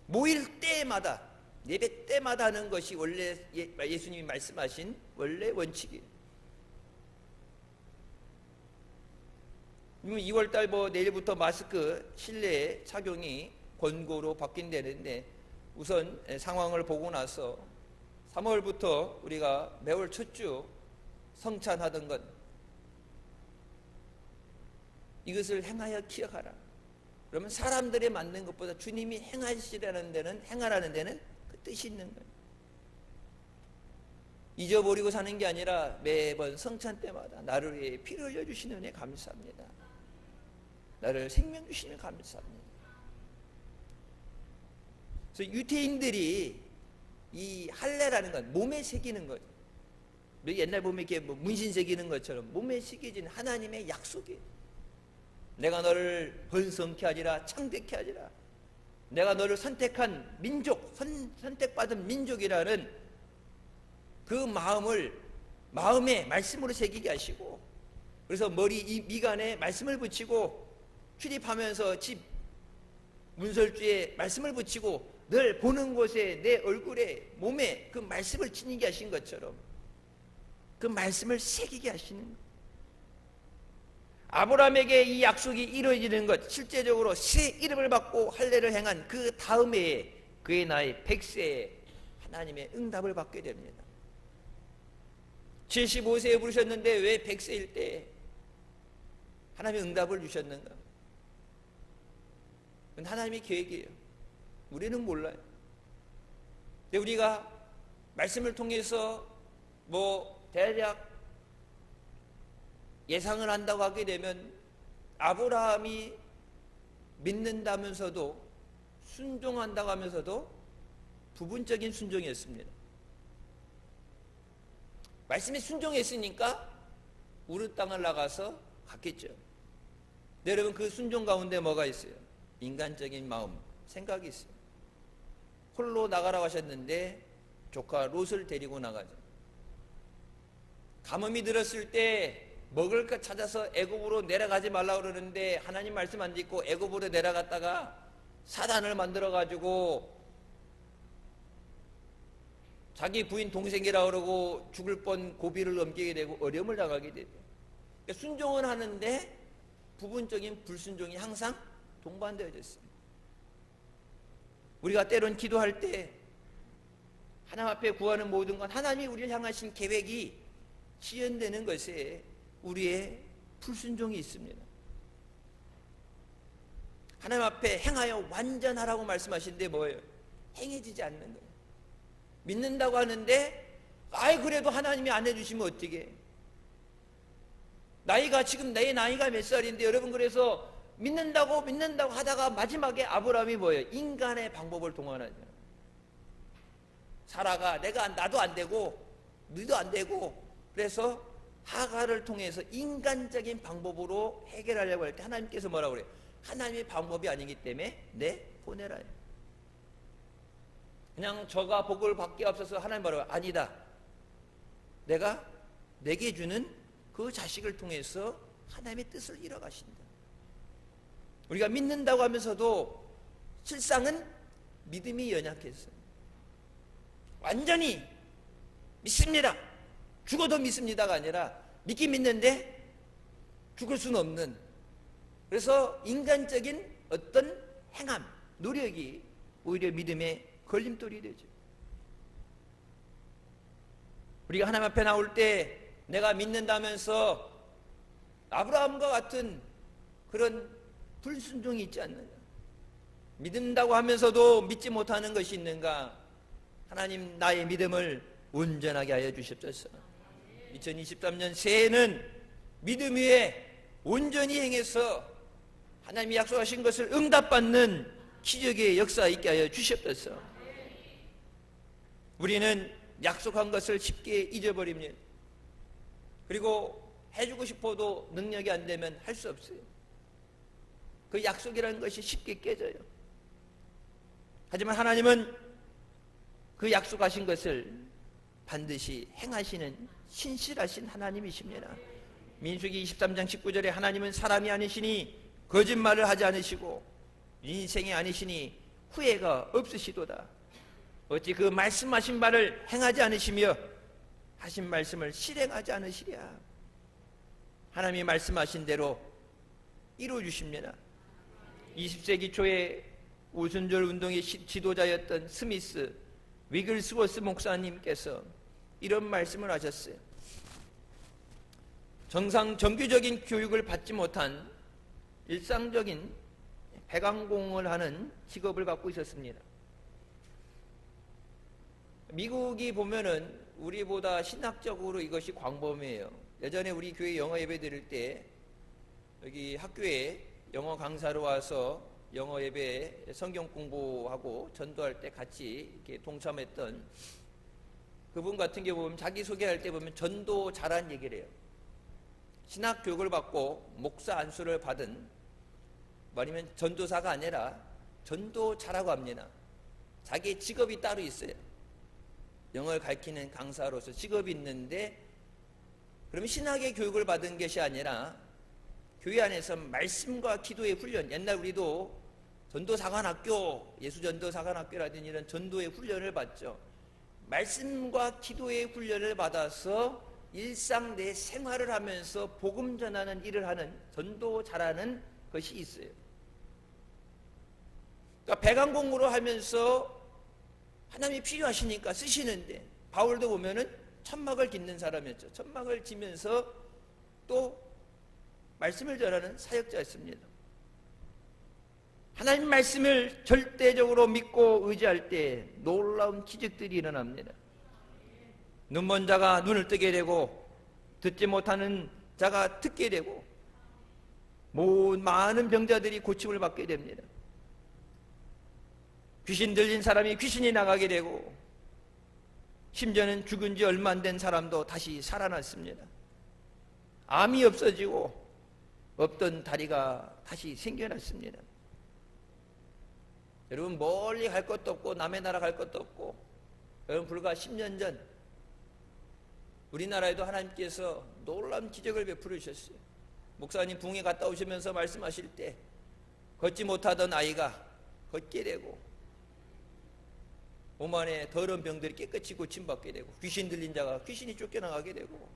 Speaker 1: 모일 때마다 예배 때마다 하는 것이 원래 예수님이 말씀하신 원래 원칙이에요. 2월달 내일부터 마스크 실내 착용이 권고로 바뀐다는데 우선 상황을 보고 나서 3월부터 우리가 매월 첫 주 성찬하던 것 이것을 행하여 기억하라. 그러면 사람들이 만든 것보다 주님이 행하시라는 데는 행하라는 데는 그 뜻이 있는 거예요. 잊어버리고 사는 게 아니라 매번 성찬 때마다 나를 위해 피를 흘려주시는 은혜 감사합니다. 나를 생명 주시는 감사합니다. 그래서 유태인들이 이 할례라는 건 몸에 새기는 거죠. 옛날 보면 이렇게 문신 새기는 것처럼 몸에 새겨진 하나님의 약속이에요. 내가 너를 번성케 하리라 창대케 하리라. 내가 너를 선택한 민족, 선택받은 민족이라는 그 마음을 마음에 말씀으로 새기게 하시고 그래서 머리 이 미간에 말씀을 붙이고 출입하면서 집 문설주에 말씀을 붙이고 늘 보는 곳에 내 얼굴에 몸에 그 말씀을 지니게 하신 것처럼 그 말씀을 새기게 하시는 거예요. 아브라함에게 이 약속이 이루어지는 것 실제적으로 새 이름을 받고 할례를 행한 그 다음에 그의 나이 100세에 하나님의 응답을 받게 됩니다. 75세에 부르셨는데 왜 100세일 때 하나님의 응답을 주셨는가? 그건 하나님의 계획이에요. 우리는 몰라요. 근데 우리가 말씀을 통해서 대략 예상을 한다고 하게 되면 아브라함이 믿는다면서도 순종한다고 하면서도 부분적인 순종이었습니다. 말씀에 순종했으니까 우르 땅을 나가서 갔겠죠. 여러분 그 순종 가운데 뭐가 있어요? 인간적인 마음, 생각이 있어요. 홀로 나가라고 하셨는데 조카 롯을 데리고 나가죠. 가뭄이 들었을 때 먹을 것 찾아서 애굽으로 내려가지 말라고 그러는데 하나님 말씀 안 듣고 애굽으로 내려갔다가 사단을 만들어 가지고 자기 부인 동생이라고 그러고 죽을 뻔 고비를 넘기게 되고 어려움을 당하게 되죠. 그러니까 순종은 하는데 부분적인 불순종이 항상 동반되어져 있습니다. 우리가 때론 기도할 때 하나님 앞에 구하는 모든 건 하나님이 우리를 향하신 계획이 실현되는 것에 우리의 불순종이 있습니다. 하나님 앞에 행하여 완전하라고 말씀하시는데 뭐예요? 행해지지 않는 거예요. 믿는다고 하는데 그래도 하나님이 안 해주시면 어떻게? 지금 내 나이가 몇 살인데 여러분 그래서 믿는다고 하다가 마지막에 아브라함이 뭐예요? 인간의 방법을 동원하죠. 사라가 나도 안 되고 너도 안 되고 그래서 하가를 통해서 인간적인 방법으로 해결하려고 할 때 하나님께서 뭐라고 그래요? 하나님의 방법이 아니기 때문에 보내라. 그냥 저가 복을 받기 앞서서 하나님 뭐라고 아니다. 내가 내게 주는 그 자식을 통해서 하나님의 뜻을 이뤄가신다. 우리가 믿는다고 하면서도 실상은 믿음이 연약했어요. 완전히 믿습니다, 죽어도 믿습니다가 아니라 믿긴 믿는데 죽을 수는 없는, 그래서 인간적인 어떤 행함, 노력이 오히려 믿음의 걸림돌이 되죠. 우리가 하나님 앞에 나올 때 내가 믿는다면서 아브라함과 같은 그런 불순종이 있지 않느냐, 믿는다고 하면서도 믿지 못하는 것이 있는가. 하나님, 나의 믿음을 온전하게 하여 주십소서. 2023년 새해는 믿음 위에 온전히 행해서 하나님이 약속하신 것을 응답받는 기적의 역사 있게 하여 주십소서. 우리는 약속한 것을 쉽게 잊어버립니다. 그리고 해주고 싶어도 능력이 안 되면 할 수 없어요. 그 약속이라는 것이 쉽게 깨져요. 하지만 하나님은 그 약속하신 것을 반드시 행하시는 신실하신 하나님이십니다. 민수기 23장 19절에 하나님은 사람이 아니시니 거짓말을 하지 않으시고 인생이 아니시니 후회가 없으시도다. 어찌 그 말씀하신 바를 행하지 않으시며 하신 말씀을 실행하지 않으시랴. 하나님이 말씀하신 대로 이루어주십니다. 20세기 초에 오순절 운동의 지도자였던 스미스 위글스워스 목사님께서 이런 말씀을 하셨어요. 정규적인 교육을 받지 못한 일상적인 배관공을 하는 직업을 갖고 있었습니다. 미국이 보면은 우리보다 신학적으로 이것이 광범위해요. 예전에 우리 교회 영어 예배 드릴 때 여기 학교에 영어 강사로 와서 영어 예배 성경 공부하고 전도할 때 같이 이렇게 동참했던 그분 같은 경우 보면 자기 소개할 때 보면 전도 잘한 얘기를 해요. 신학 교육을 받고 목사 안수를 받은, 아니면 전도사가 아니라 전도 잘하고 합니다. 자기의 직업이 따로 있어요. 영어를 가르치는 강사로서 직업이 있는데, 그러면 신학의 교육을 받은 것이 아니라 교회 안에서 말씀과 기도의 훈련, 옛날 우리도 전도사관학교, 예수전도사관학교라든지 이런 전도의 훈련을 받죠. 말씀과 기도의 훈련을 받아서 일상 내 생활을 하면서 복음 전하는 일을 하는, 전도 잘하는 것이 있어요. 그러니까 배관공으로 하면서 하나님이 필요하시니까 쓰시는데, 바울도 보면은 천막을 짓는 사람이었죠. 천막을 지면서 또 말씀을 전하는 사역자였습니다. 하나님 말씀을 절대적으로 믿고 의지할 때 놀라운 기적들이 일어납니다. 눈먼 자가 눈을 뜨게 되고, 듣지 못하는 자가 듣게 되고, 많은 병자들이 고침을 받게 됩니다. 귀신 들린 사람이 귀신이 나가게 되고, 심지어는 죽은 지 얼마 안 된 사람도 다시 살아났습니다. 암이 없어지고 없던 다리가 다시 생겨났습니다. 여러분, 멀리 갈 것도 없고 남의 나라 갈 것도 없고, 여러분 불과 10년 전 우리나라에도 하나님께서 놀라운 기적을 베풀어 주셨어요. 목사님 붕에 갔다 오시면서 말씀하실 때 걷지 못하던 아이가 걷게 되고, 몸 안에 더러운 병들이 깨끗이 고침받게 되고, 귀신 들린 자가 귀신이 쫓겨나가게 되고,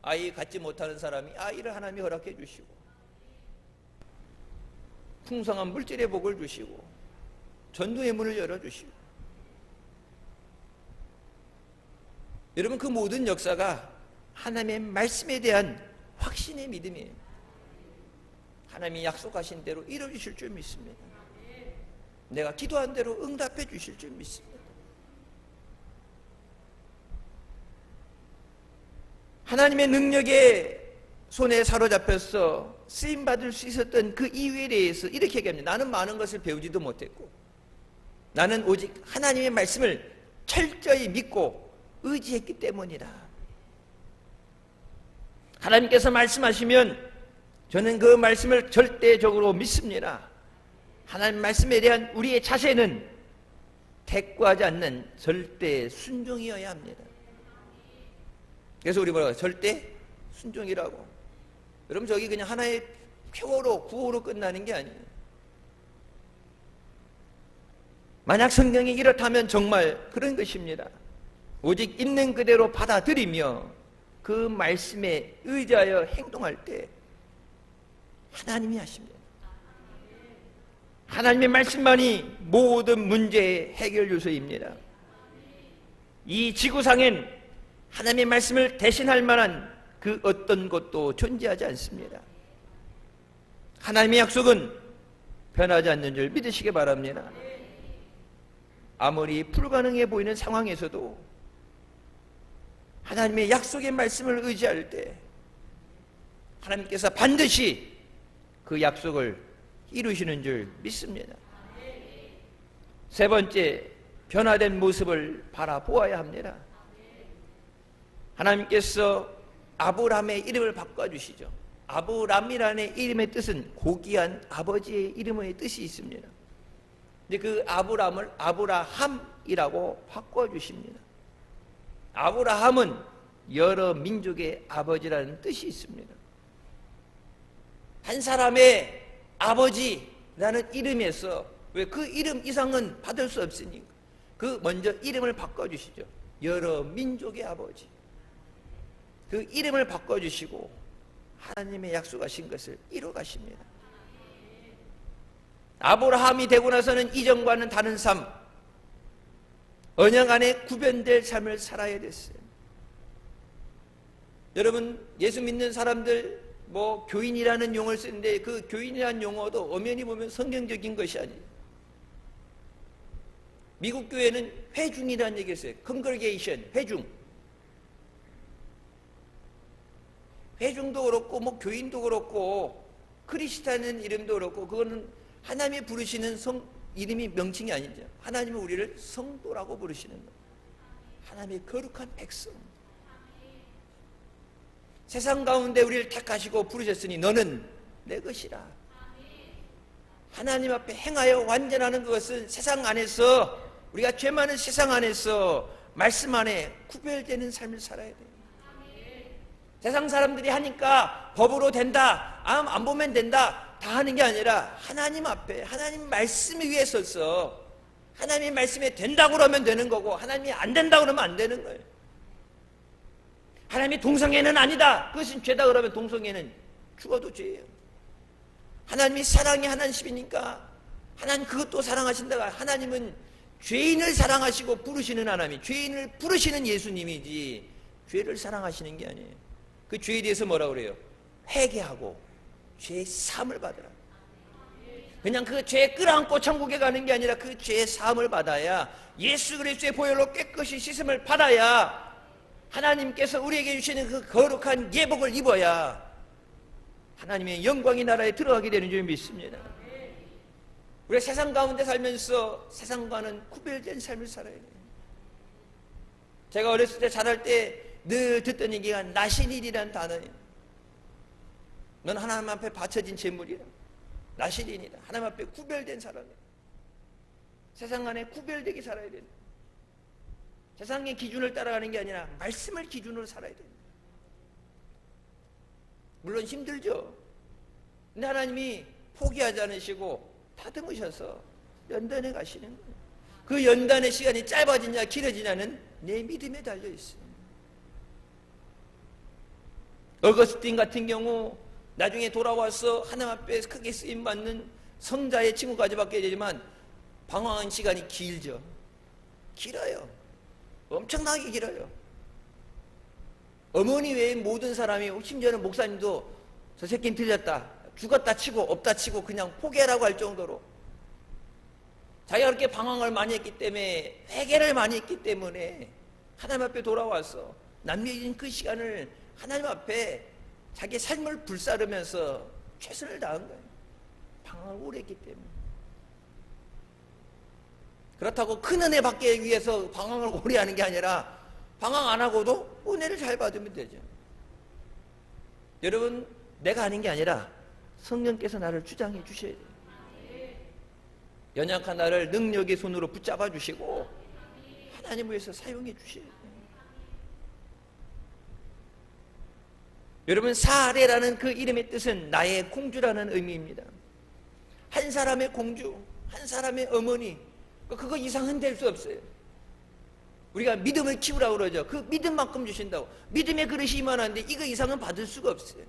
Speaker 1: 아이 갖지 못하는 사람이 아이를 하나님이 허락해 주시고, 풍성한 물질의 복을 주시고, 전도의 문을 열어주시고, 여러분 그 모든 역사가 하나님의 말씀에 대한 확신의 믿음이에요. 하나님이 약속하신 대로 이루어주실 줄 믿습니다. 내가 기도한 대로 응답해 주실 줄 믿습니다. 하나님의 능력에 손에 사로잡혀서 쓰임받을 수 있었던 그 이유에 대해서 이렇게 얘기합니다. 나는 많은 것을 배우지도 못했고, 나는 오직 하나님의 말씀을 철저히 믿고 의지했기 때문이다. 하나님께서 말씀하시면 저는 그 말씀을 절대적으로 믿습니다. 하나님 말씀에 대한 우리의 자세는 대꾸하지 않는 절대 순종이어야 합니다. 그래서 우리 뭐라고 해요? 절대 순종이라고. 여러분, 저기 그냥 하나의 표어로 구호로 끝나는 게 아니에요. 만약 성경이 이렇다면 정말 그런 것입니다. 오직 있는 그대로 받아들이며 그 말씀에 의지하여 행동할 때 하나님이 하십니다. 하나님의 말씀만이 모든 문제의 해결 요소입니다. 이 지구상엔 하나님의 말씀을 대신할 만한 그 어떤 것도 존재하지 않습니다. 하나님의 약속은 변하지 않는 줄 믿으시기 바랍니다. 아무리 불가능해 보이는 상황에서도 하나님의 약속의 말씀을 의지할 때 하나님께서 반드시 그 약속을 이루시는 줄 믿습니다. 세 번째, 변화된 모습을 바라보아야 합니다. 하나님께서 아브람의 이름을 바꿔주시죠. 아브람이라는 이름의 뜻은 고귀한 아버지의 이름의 뜻이 있습니다. 근데 그 아브람을 아브라함이라고 바꿔주십니다. 아브라함은 여러 민족의 아버지라는 뜻이 있습니다. 한 사람의 아버지라는 이름에서 왜 그 이름 이상은 받을 수 없으니까 그 먼저 이름을 바꿔주시죠. 여러 민족의 아버지. 그 이름을 바꿔주시고 하나님의 약속하신 것을 이루어가십니다. 아브라함이 되고 나서는 이전과는 다른 삶, 언약 안에 구별될 삶을 살아야 됐어요. 여러분, 예수 믿는 사람들 교인이라는 용어를 쓰는데 그 교인이라는 용어도 엄연히 보면 성경적인 것이 아니에요. 미국 교회는 회중이라는 얘기를 써요. Congregation, 회중. 회중도 그렇고 교인도 그렇고 크리스찬은 이름도 그렇고 그거는 하나님이 부르시는 이름이 명칭이 아니죠. 하나님은 우리를 성도라고 부르시는 거예요. 하나님의 거룩한 백성. 세상 가운데 우리를 택하시고 부르셨으니 너는 내 것이라. 하나님 앞에 행하여 완전하는 것은 세상 안에서 우리가 죄 많은 세상 안에서 말씀 안에 구별되는 삶을 살아야 돼요. 세상 사람들이 하니까 법으로 된다, 안 보면 된다 다 하는 게 아니라 하나님 앞에 하나님 말씀 위에 서서 하나님의 말씀에 된다고 그러면 되는 거고 하나님이 안 된다고 그러면 안 되는 거예요. 하나님이 동성애는 아니다, 그것은 죄다 그러면 동성애는 죽어도 죄예요. 하나님이 사랑이 하나님이니까 하나님 그것도 사랑하신다가 하나님은 죄인을 사랑하시고 부르시는 하나님이 죄인을 부르시는 예수님이지 죄를 사랑하시는 게 아니에요. 그 죄에 대해서 뭐라고 그래요? 회개하고 죄의 사함을 받으라. 그냥 그 죄에 끌어안고 천국에 가는 게 아니라 그 죄의 사함을 받아야 예수 그리스도의 보혈로 깨끗이 씻음을 받아야 하나님께서 우리에게 주시는 그 거룩한 예복을 입어야 하나님의 영광의 나라에 들어가게 되는 줄 믿습니다. 우리가 세상 가운데 살면서 세상과는 구별된 삶을 살아야 돼요. 제가 어렸을 때 자랄 때 늘 듣던 얘기가 나신일이라는 단어예요. 넌 하나님 앞에 바쳐진 재물이라. 나신일이다. 하나님 앞에 구별된 사람이야. 세상 안에 구별되게 살아야 된다. 세상의 기준을 따라가는 게 아니라 말씀을 기준으로 살아야 된다. 물론 힘들죠. 근데 하나님이 포기하지 않으시고 다듬으셔서 연단에 가시는 거예요. 그 연단의 시간이 짧아지냐 길어지냐는 내 믿음에 달려있어요. 어거스틴 같은 경우 나중에 돌아와서 하나님 앞에 크게 쓰임받는 성자의 칭호까지 받게 되지만 방황한 시간이 길죠. 길어요. 엄청나게 길어요. 어머니 외에 모든 사람이, 심지어는 목사님도 저 새끼는 틀렸다, 죽었다 치고 없다 치고 그냥 포기하라고 할 정도로 자기가 그렇게 방황을 많이 했기 때문에, 회개를 많이 했기 때문에 하나님 앞에 돌아와서 남겨진 그 시간을 하나님 앞에 자기 삶을 불사르면서 최선을 다한 거예요. 방황을 오래 했기 때문에. 그렇다고 큰 은혜 받기 위해서 방황을 오래 하는 게 아니라 방황 안 하고도 은혜를 잘 받으면 되죠. 여러분, 내가 하는 게 아니라 성령께서 나를 주장해 주셔야 돼요. 연약한 나를 능력의 손으로 붙잡아 주시고 하나님 위해서 사용해 주셔야 돼요. 여러분, 사레라는 그 이름의 뜻은 나의 공주라는 의미입니다. 한 사람의 공주, 한 사람의 어머니, 그거 이상은 될 수 없어요. 우리가 믿음을 키우라고 그러죠. 그 믿음만큼 주신다고. 믿음의 그릇이 이만한데 이거 이상은 받을 수가 없어요.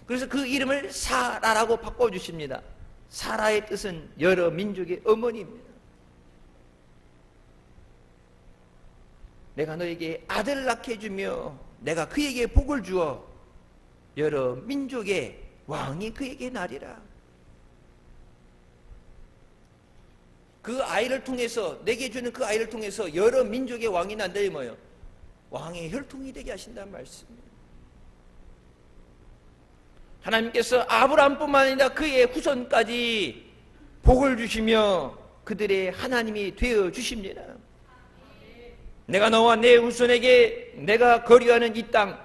Speaker 1: 그래서 그 이름을 사라라고 바꿔주십니다. 사라의 뜻은 여러 민족의 어머니입니다. 내가 너에게 아들을 낳게 해주며 내가 그에게 복을 주어 여러 민족의 왕이 그에게 나리라. 그 아이를 통해서, 내게 주는 그 아이를 통해서 여러 민족의 왕이 난다. 이 뭐예요? 왕의 혈통이 되게 하신다는 말씀이에요. 하나님께서 아브라함뿐만 아니라 그의 후손까지 복을 주시며 그들의 하나님이 되어 주십니다. 내가 너와 내 후손에게 내가 거류하는 이 땅,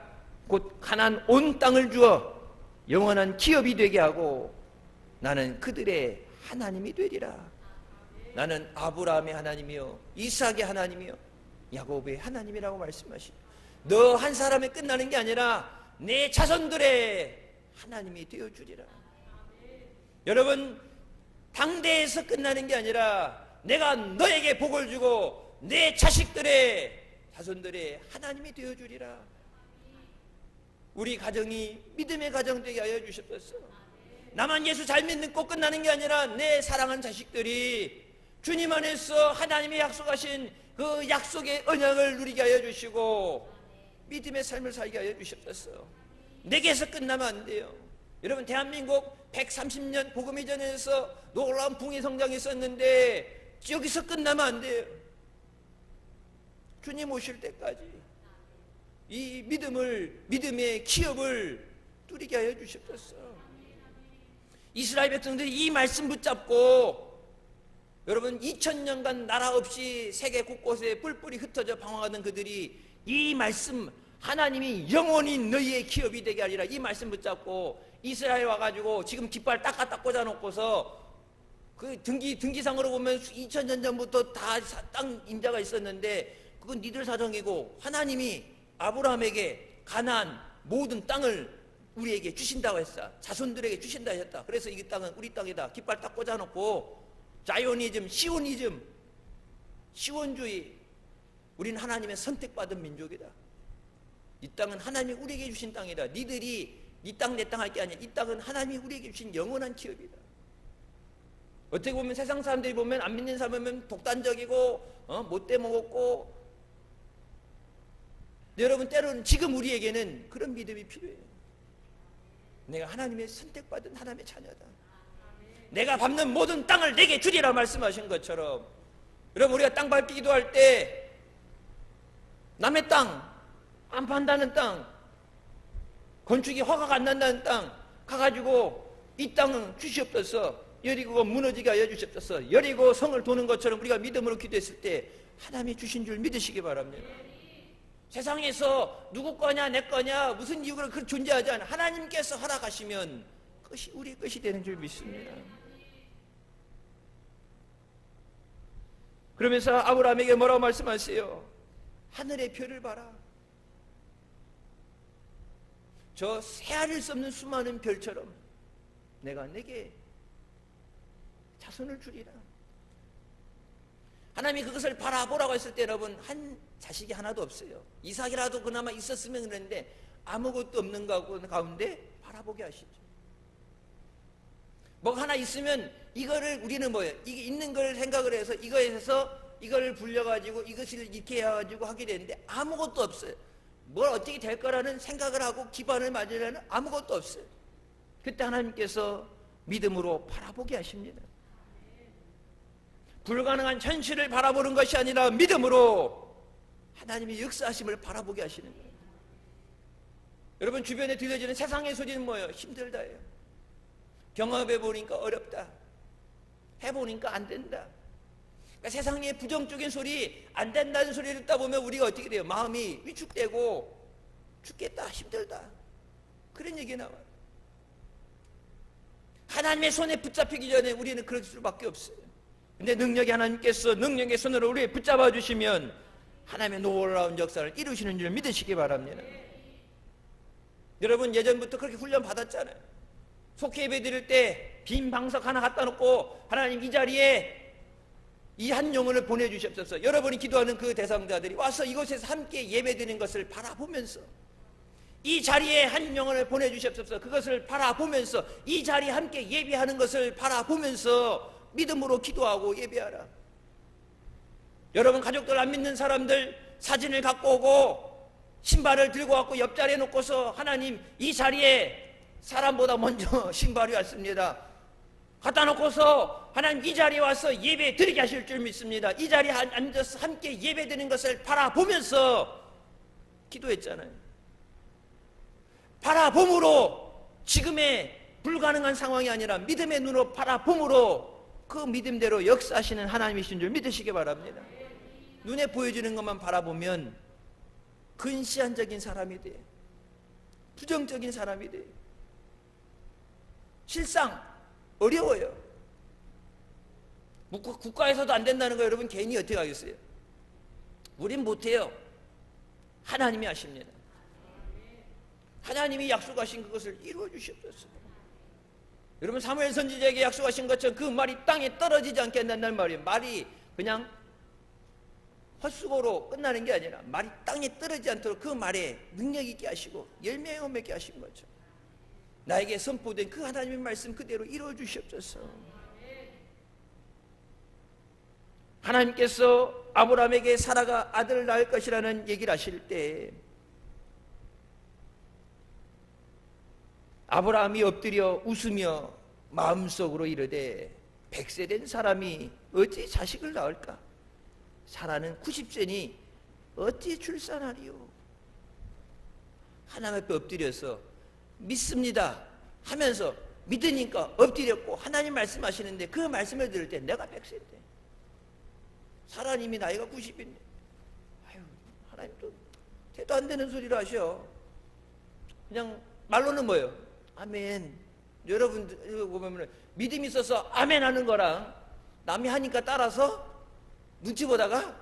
Speaker 1: 곧 가나안 온 땅을 주어 영원한 기업이 되게 하고 나는 그들의 하나님이 되리라. 나는 아브라함의 하나님이요 이삭의 하나님이요 야곱의 하나님이라고 말씀하시죠. 너 한 사람에 끝나는 게 아니라 내 자손들의 하나님이 되어주리라. 여러분, 당대에서 끝나는 게 아니라 내가 너에게 복을 주고 내 자식들의 자손들의 하나님이 되어주리라. 우리 가정이 믿음의 가정 되게 하여 주셨어. 나만 예수 잘 믿는 꼭 끝나는 게 아니라 내 사랑하는 자식들이 주님 안에서 하나님이 약속하신 그 약속의 언약을 누리게 하여 주시고 믿음의 삶을 살게 하여 주셨어. 내게서 끝나면 안 돼요. 여러분, 대한민국 130년 복음 이전에서 놀라운 붕의 성장이 있었는데 여기서 끝나면 안 돼요. 주님 오실 때까지 이 믿음의 기업을 누리게 하여 주셨어. 이스라엘 백성들이 이 말씀 붙잡고 여러분 2000년간 나라 없이 세계 곳곳에 뿔뿔이 흩어져 방황하던 그들이 이 말씀, 하나님이 영원히 너희의 기업이 되게 하리라, 이 말씀 붙잡고 이스라엘 와가지고 지금 깃발 딱딱 꽂아놓고서 그 등기상으로 보면 2000년 전부터 다 땅 임자가 있었는데 그건 니들 사정이고 하나님이 아브라함에게 가나안 모든 땅을 우리에게 주신다고 했어. 자손들에게 주신다 했다. 그래서 이 땅은 우리 땅이다. 깃발 딱 꽂아놓고 자이오니즘, 시오니즘, 시원주의, 우리는 하나님의 선택받은 민족이다. 이 땅은 하나님이 우리에게 주신 땅이다. 니들이 이 땅 내 땅 할 게 아니야. 이 땅은 하나님이 우리에게 주신 영원한 기업이다. 어떻게 보면 세상 사람들이 보면 안 믿는 사람 보면 독단적이고 못돼 먹었고, 여러분 때로는 지금 우리에게는 그런 믿음이 필요해요. 내가 하나님의 선택받은 하나님의 자녀다. 내가 밟는 모든 땅을 내게 주리라 말씀하신 것처럼, 여러분 우리가 땅 밟기 기도할 때 남의 땅, 안 판다는 땅, 건축이 허가가 안 난다는 땅 가가지고 이 땅은 주시옵소서, 여리고가 무너지게 하여 주시옵소서, 여리고 성을 도는 것처럼 우리가 믿음으로 기도했을 때 하나님이 주신 줄 믿으시기 바랍니다. 세상에서 누구 거냐 내 거냐 무슨 이유로 그 존재하지 않아. 하나님께서 허락하시면 그것이 우리의 것이 되는 줄 믿습니다. 그러면서 아브라함에게 뭐라고 말씀하세요? 하늘의 별을 봐라. 저 헤아릴 수 없는 수많은 별처럼 내가 내게 자손을 주리라. 하나님이 그것을 바라보라고 했을 때 여러분 한 자식이 하나도 없어요. 이삭이라도 그나마 있었으면 그랬는데 아무것도 없는 가운데 바라보게 하시죠. 뭐 하나 있으면 이거를 우리는 뭐예요? 이게 있는 걸 생각을 해서 이거에서 이걸 불려가지고 이것을 이렇게 해가지고 하게 되는데 아무것도 없어요. 뭘 어떻게 될 거라는 생각을 하고 기반을 맞으려는 아무것도 없어요. 그때 하나님께서 믿음으로 바라보게 하십니다. 불가능한 현실을 바라보는 것이 아니라 믿음으로 하나님의 역사하심을 바라보게 하시는 거예요. 여러분 주변에 들려지는 세상의 소리는 뭐예요? 힘들다예요. 경험해 보니까 어렵다. 해보니까 안 된다. 그러니까 세상의 부정적인 소리, 안 된다는 소리를 듣다 보면 우리가 어떻게 돼요? 마음이 위축되고 죽겠다, 힘들다, 그런 얘기 나와요. 하나님의 손에 붙잡히기 전에 우리는 그럴 수밖에 없어요. 근데 능력이 하나님께서 능력의 손으로 우리 붙잡아 주시면 하나님의 놀라운 역사를 이루시는 줄 믿으시기 바랍니다. 여러분 예전부터 그렇게 훈련 받았잖아요. 속회 예배 드릴 때 빈 방석 하나 갖다 놓고 하나님 이 자리에 이 한 영혼을 보내주시옵소서. 여러분이 기도하는 그 대상자들이 와서 이곳에서 함께 예배드리는 것을 바라보면서, 이 자리에 한 영혼을 보내주시옵소서. 그것을 바라보면서, 이 자리에 함께 예배하는 것을 바라보면서 믿음으로 기도하고 예배하라. 여러분 가족들 안 믿는 사람들 사진을 갖고 오고 신발을 들고 왔고 옆자리에 놓고서, 하나님 이 자리에 사람보다 먼저 신발이 왔습니다. 갖다 놓고서 하나님 이 자리에 와서 예배 드리게 하실 줄 믿습니다. 이 자리에 앉아서 함께 예배 드리는 것을 바라보면서 기도했잖아요. 바라봄으로, 지금의 불가능한 상황이 아니라 믿음의 눈으로 바라봄으로 그 믿음대로 역사하시는 하나님이신 줄 믿으시기 바랍니다. 눈에 보여지는 것만 바라보면 근시안적인 사람이 돼. 부정적인 사람이 돼. 실상 어려워요. 국가에서도 안 된다는 거 여러분 괜히 어떻게 하겠어요? 우린 못해요. 하나님이 하십니다. 하나님이 약속하신 그것을 이루어 주시옵소서. 여러분 사무엘 선지자에게 약속하신 것처럼 그 말이 땅에 떨어지지 않게 한다는 말이에요. 말이 그냥 헛수고로 끝나는 게 아니라 말이 땅에 떨어지지 않도록 그 말에 능력 있게 하시고 열매を맺게 하신 거죠. 나에게 선포된 그 하나님의 말씀 그대로 이루어 주시옵소서. 하나님께서 아브라함에게 사라가 아들을 낳을 것이라는 얘기를 하실 때 아브라함이 엎드려 웃으며 마음속으로 이르되 100세 된 사람이 어찌 자식을 낳을까? 사라는 90세니 어찌 출산하리요? 하나님 앞에 엎드려서 믿습니다 하면서 믿으니까 엎드렸고 하나님 말씀하시는데 그 말씀을 들을 때 내가 100세인데 사라님이 나이가 90인데 아유 하나님 또 대도 안 되는 소리를 하셔. 그냥 말로는 뭐예요? 아멘. 여러분들 보면 믿음이 있어서 아멘 하는 거랑 남이 하니까 따라서 눈치 보다가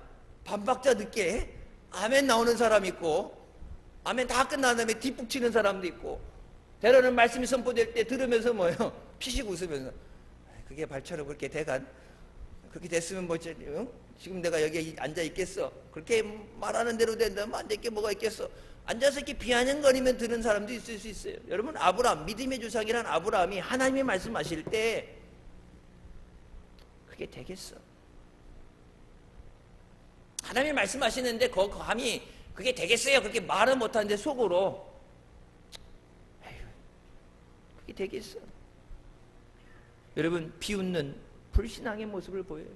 Speaker 1: 반박자 늦게 아멘 나오는 사람 있고 아멘 다 끝난 다음에 뒷북 치는 사람도 있고 때로는 말씀이 선포될 때 들으면서 뭐예요? 피식 웃으면서 그게 발처럼 그렇게 돼간 그렇게 됐으면 뭐지? 응? 지금 내가 여기 앉아 있겠어? 그렇게 말하는 대로 된다면 앉아 있게 뭐가 있겠어? 앉아서 이렇게 비아냥거리면 드는 사람도 있을 수 있어요. 여러분 아브라함, 믿음의 조상이란 아브라함이 하나님의 말씀하실 때 그게 되겠어? 하나님이 말씀하시는데 감히 그게 되겠어요? 그렇게 말은 못하는데 속으로 에휴, 그게 되겠어? 여러분 비웃는 불신앙의 모습을 보여요.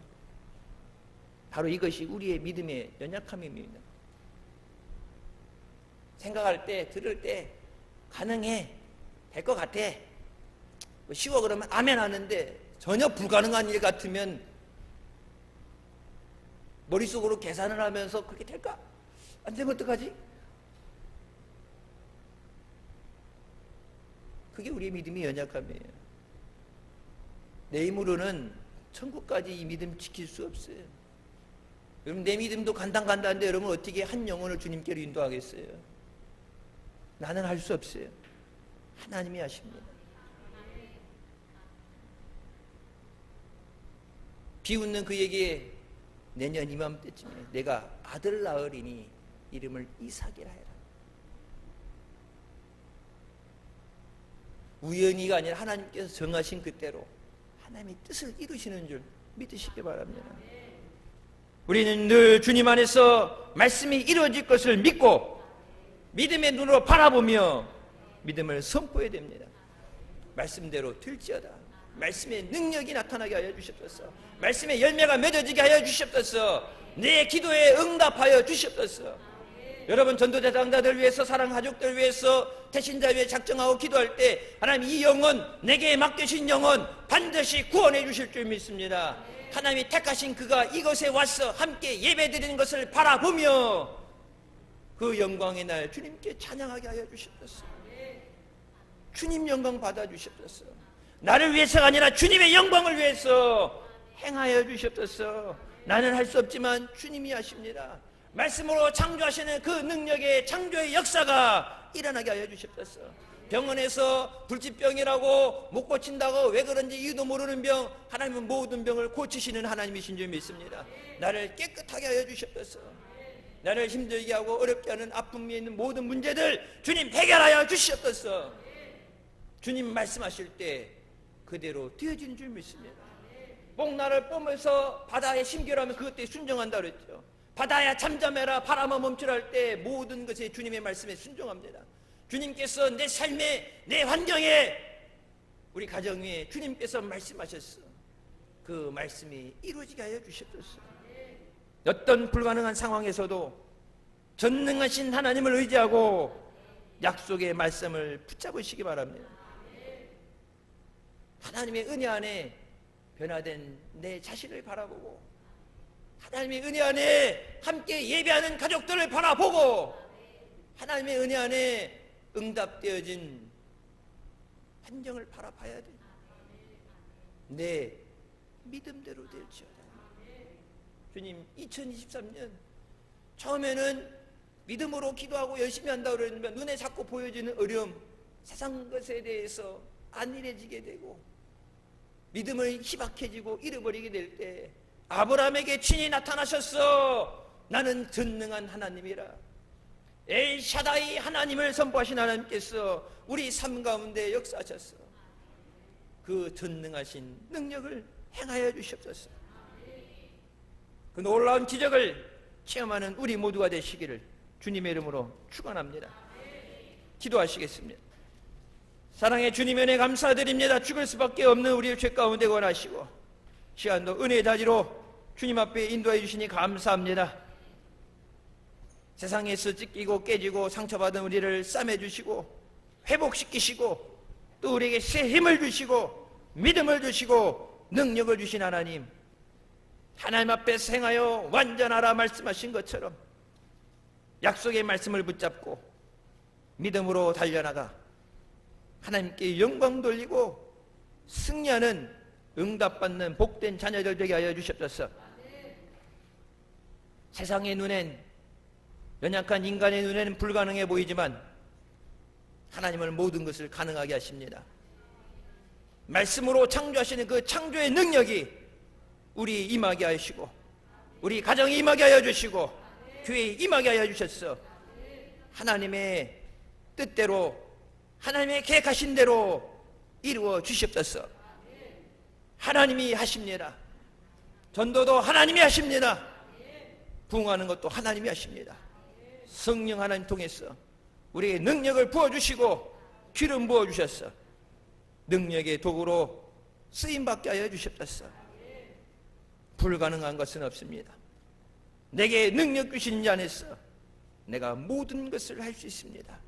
Speaker 1: 바로 이것이 우리의 믿음의 연약함입니다. 생각할 때 들을 때 가능해 될 것 같아 쉬워 그러면 아멘 하는데 전혀 불가능한 일 같으면 머릿속으로 계산을 하면서 그렇게 될까? 안 되면 어떡하지? 그게 우리의 믿음의 연약함이에요. 내 힘으로는 천국까지 이 믿음 지킬 수 없어요. 여러분 내 믿음도 간당간당한데 여러분 어떻게 한 영혼을 주님께로 인도하겠어요? 나는 할 수 없어요. 하나님이 하십니다. 비웃는 그에게 내년 이맘때쯤에 내가 아들을 낳으리니 이름을 이삭이라 해라. 우연히가 아니라 하나님께서 정하신 그대로 하나님의 뜻을 이루시는 줄 믿으시기 바랍니다. 우리는 늘 주님 안에서 말씀이 이루어질 것을 믿고 믿음의 눈으로 바라보며 믿음을 선포해야 됩니다. 말씀대로 될지어다. 말씀의 능력이 나타나게 하여 주시옵소서. 말씀의 열매가 맺어지게 하여 주시옵소서. 내 기도에 응답하여 주시옵소서. 여러분 전도대상자들 위해서 사랑 가족들 위해서 태신자 위해 작정하고 기도할 때 하나님 이 영혼 내게 맡기신 영혼 반드시 구원해 주실 줄 믿습니다. 하나님이 택하신 그가 이곳에 와서 함께 예배드리는 것을 바라보며 그 영광의 날 주님께 찬양하게 하여 주시옵소서. 주님 영광 받아 주시옵소서. 나를 위해서가 아니라 주님의 영광을 위해서 행하여 주시옵소서. 나는 할 수 없지만 주님이 하십니다. 말씀으로 창조하시는 그 능력의 창조의 역사가 일어나게 하여 주시옵소서. 병원에서 불치병이라고 못 고친다고 왜 그런지 이유도 모르는 병, 하나님은 모든 병을 고치시는 하나님이신 줄 믿습니다. 나를 깨끗하게 하여 주셨소서. 나를 힘들게 하고 어렵게 하는 아픔이 있는 모든 문제들 주님 해결하여 주셨소서. 주님 말씀하실 때 그대로 되어지는 줄 믿습니다. 목나를 뿜어서 바다에 심기라면 그것에 순종한다 그랬죠. 바다야 잠잠해라, 바람아 멈추라 할 때 모든 것에 주님의 말씀에 순종합니다. 주님께서 내 삶에, 내 환경에, 우리 가정 위에 주님께서 말씀하셨어. 그 말씀이 이루어지게 하여 주셨소서. 어떤 불가능한 상황에서도 전능하신 하나님을 의지하고 약속의 말씀을 붙잡으시기 바랍니다. 하나님의 은혜 안에 변화된 내 자신을 바라보고, 하나님의 은혜 안에 함께 예배하는 가족들을 바라보고, 하나님의 은혜 안에 응답되어진 환경을 바라봐야 돼. 내 믿음대로 될지어다. 주님, 2023년 처음에는 믿음으로 기도하고 열심히 한다고 그랬는데 눈에 자꾸 보여지는 어려움, 세상 것에 대해서 안일해지게 되고 믿음을 희박해지고 잃어버리게 될 때 아브라함에게 친히 나타나셨어. 나는 전능한 하나님이라. 엘샤다이 하나님을 선포하신 하나님께서 우리 삶 가운데 역사하셨어. 그 전능하신 능력을 행하여 주시옵소서. 그 놀라운 기적을 체험하는 우리 모두가 되시기를 주님의 이름으로 축원합니다. 기도하시겠습니다. 사랑의 주님의 은혜 감사드립니다. 죽을 수밖에 없는 우리의 죄 가운데 원하시고 시간도 은혜의 다지로 주님 앞에 인도해 주시니 감사합니다. 세상에서 찢기고 깨지고 상처받은 우리를 싸매주시고 회복시키시고 또 우리에게 새 힘을 주시고 믿음을 주시고 능력을 주신 하나님, 하나님 앞에 행하여 완전하라 말씀하신 것처럼 약속의 말씀을 붙잡고 믿음으로 달려나가 하나님께 영광 돌리고 승리하는 응답받는 복된 자녀들 되게 하여 주시옵소서. 세상의 눈엔, 연약한 인간의 눈에는 불가능해 보이지만 하나님은 모든 것을 가능하게 하십니다. 말씀으로 창조하시는 그 창조의 능력이 우리 임하게 하시고 우리 가정에 임하게 하여 주시고 교회에 임하게 하여 주셨어. 하나님의 뜻대로 하나님의 계획하신 대로 이루어 주시옵소서. 하나님이 하십니다. 전도도 하나님이 하십니다. 부흥하는 것도 하나님이 하십니다. 성령 하나님 통해서 우리에게 능력을 부어주시고 기름 부어주셨어. 능력의 도구로 쓰임받게 하여 주시옵소서. 불가능한 것은 없습니다. 내게 능력 주신 자 안에서 내가 모든 것을 할 수 있습니다.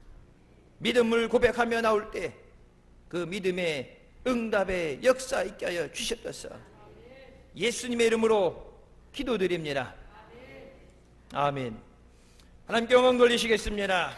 Speaker 1: 믿음을 고백하며 나올 때 그 믿음의 응답의 역사 있게 하여 주시옵소서. 예수님의 이름으로 기도드립니다. 아멘. 하나님께 영광 돌리시겠습니다.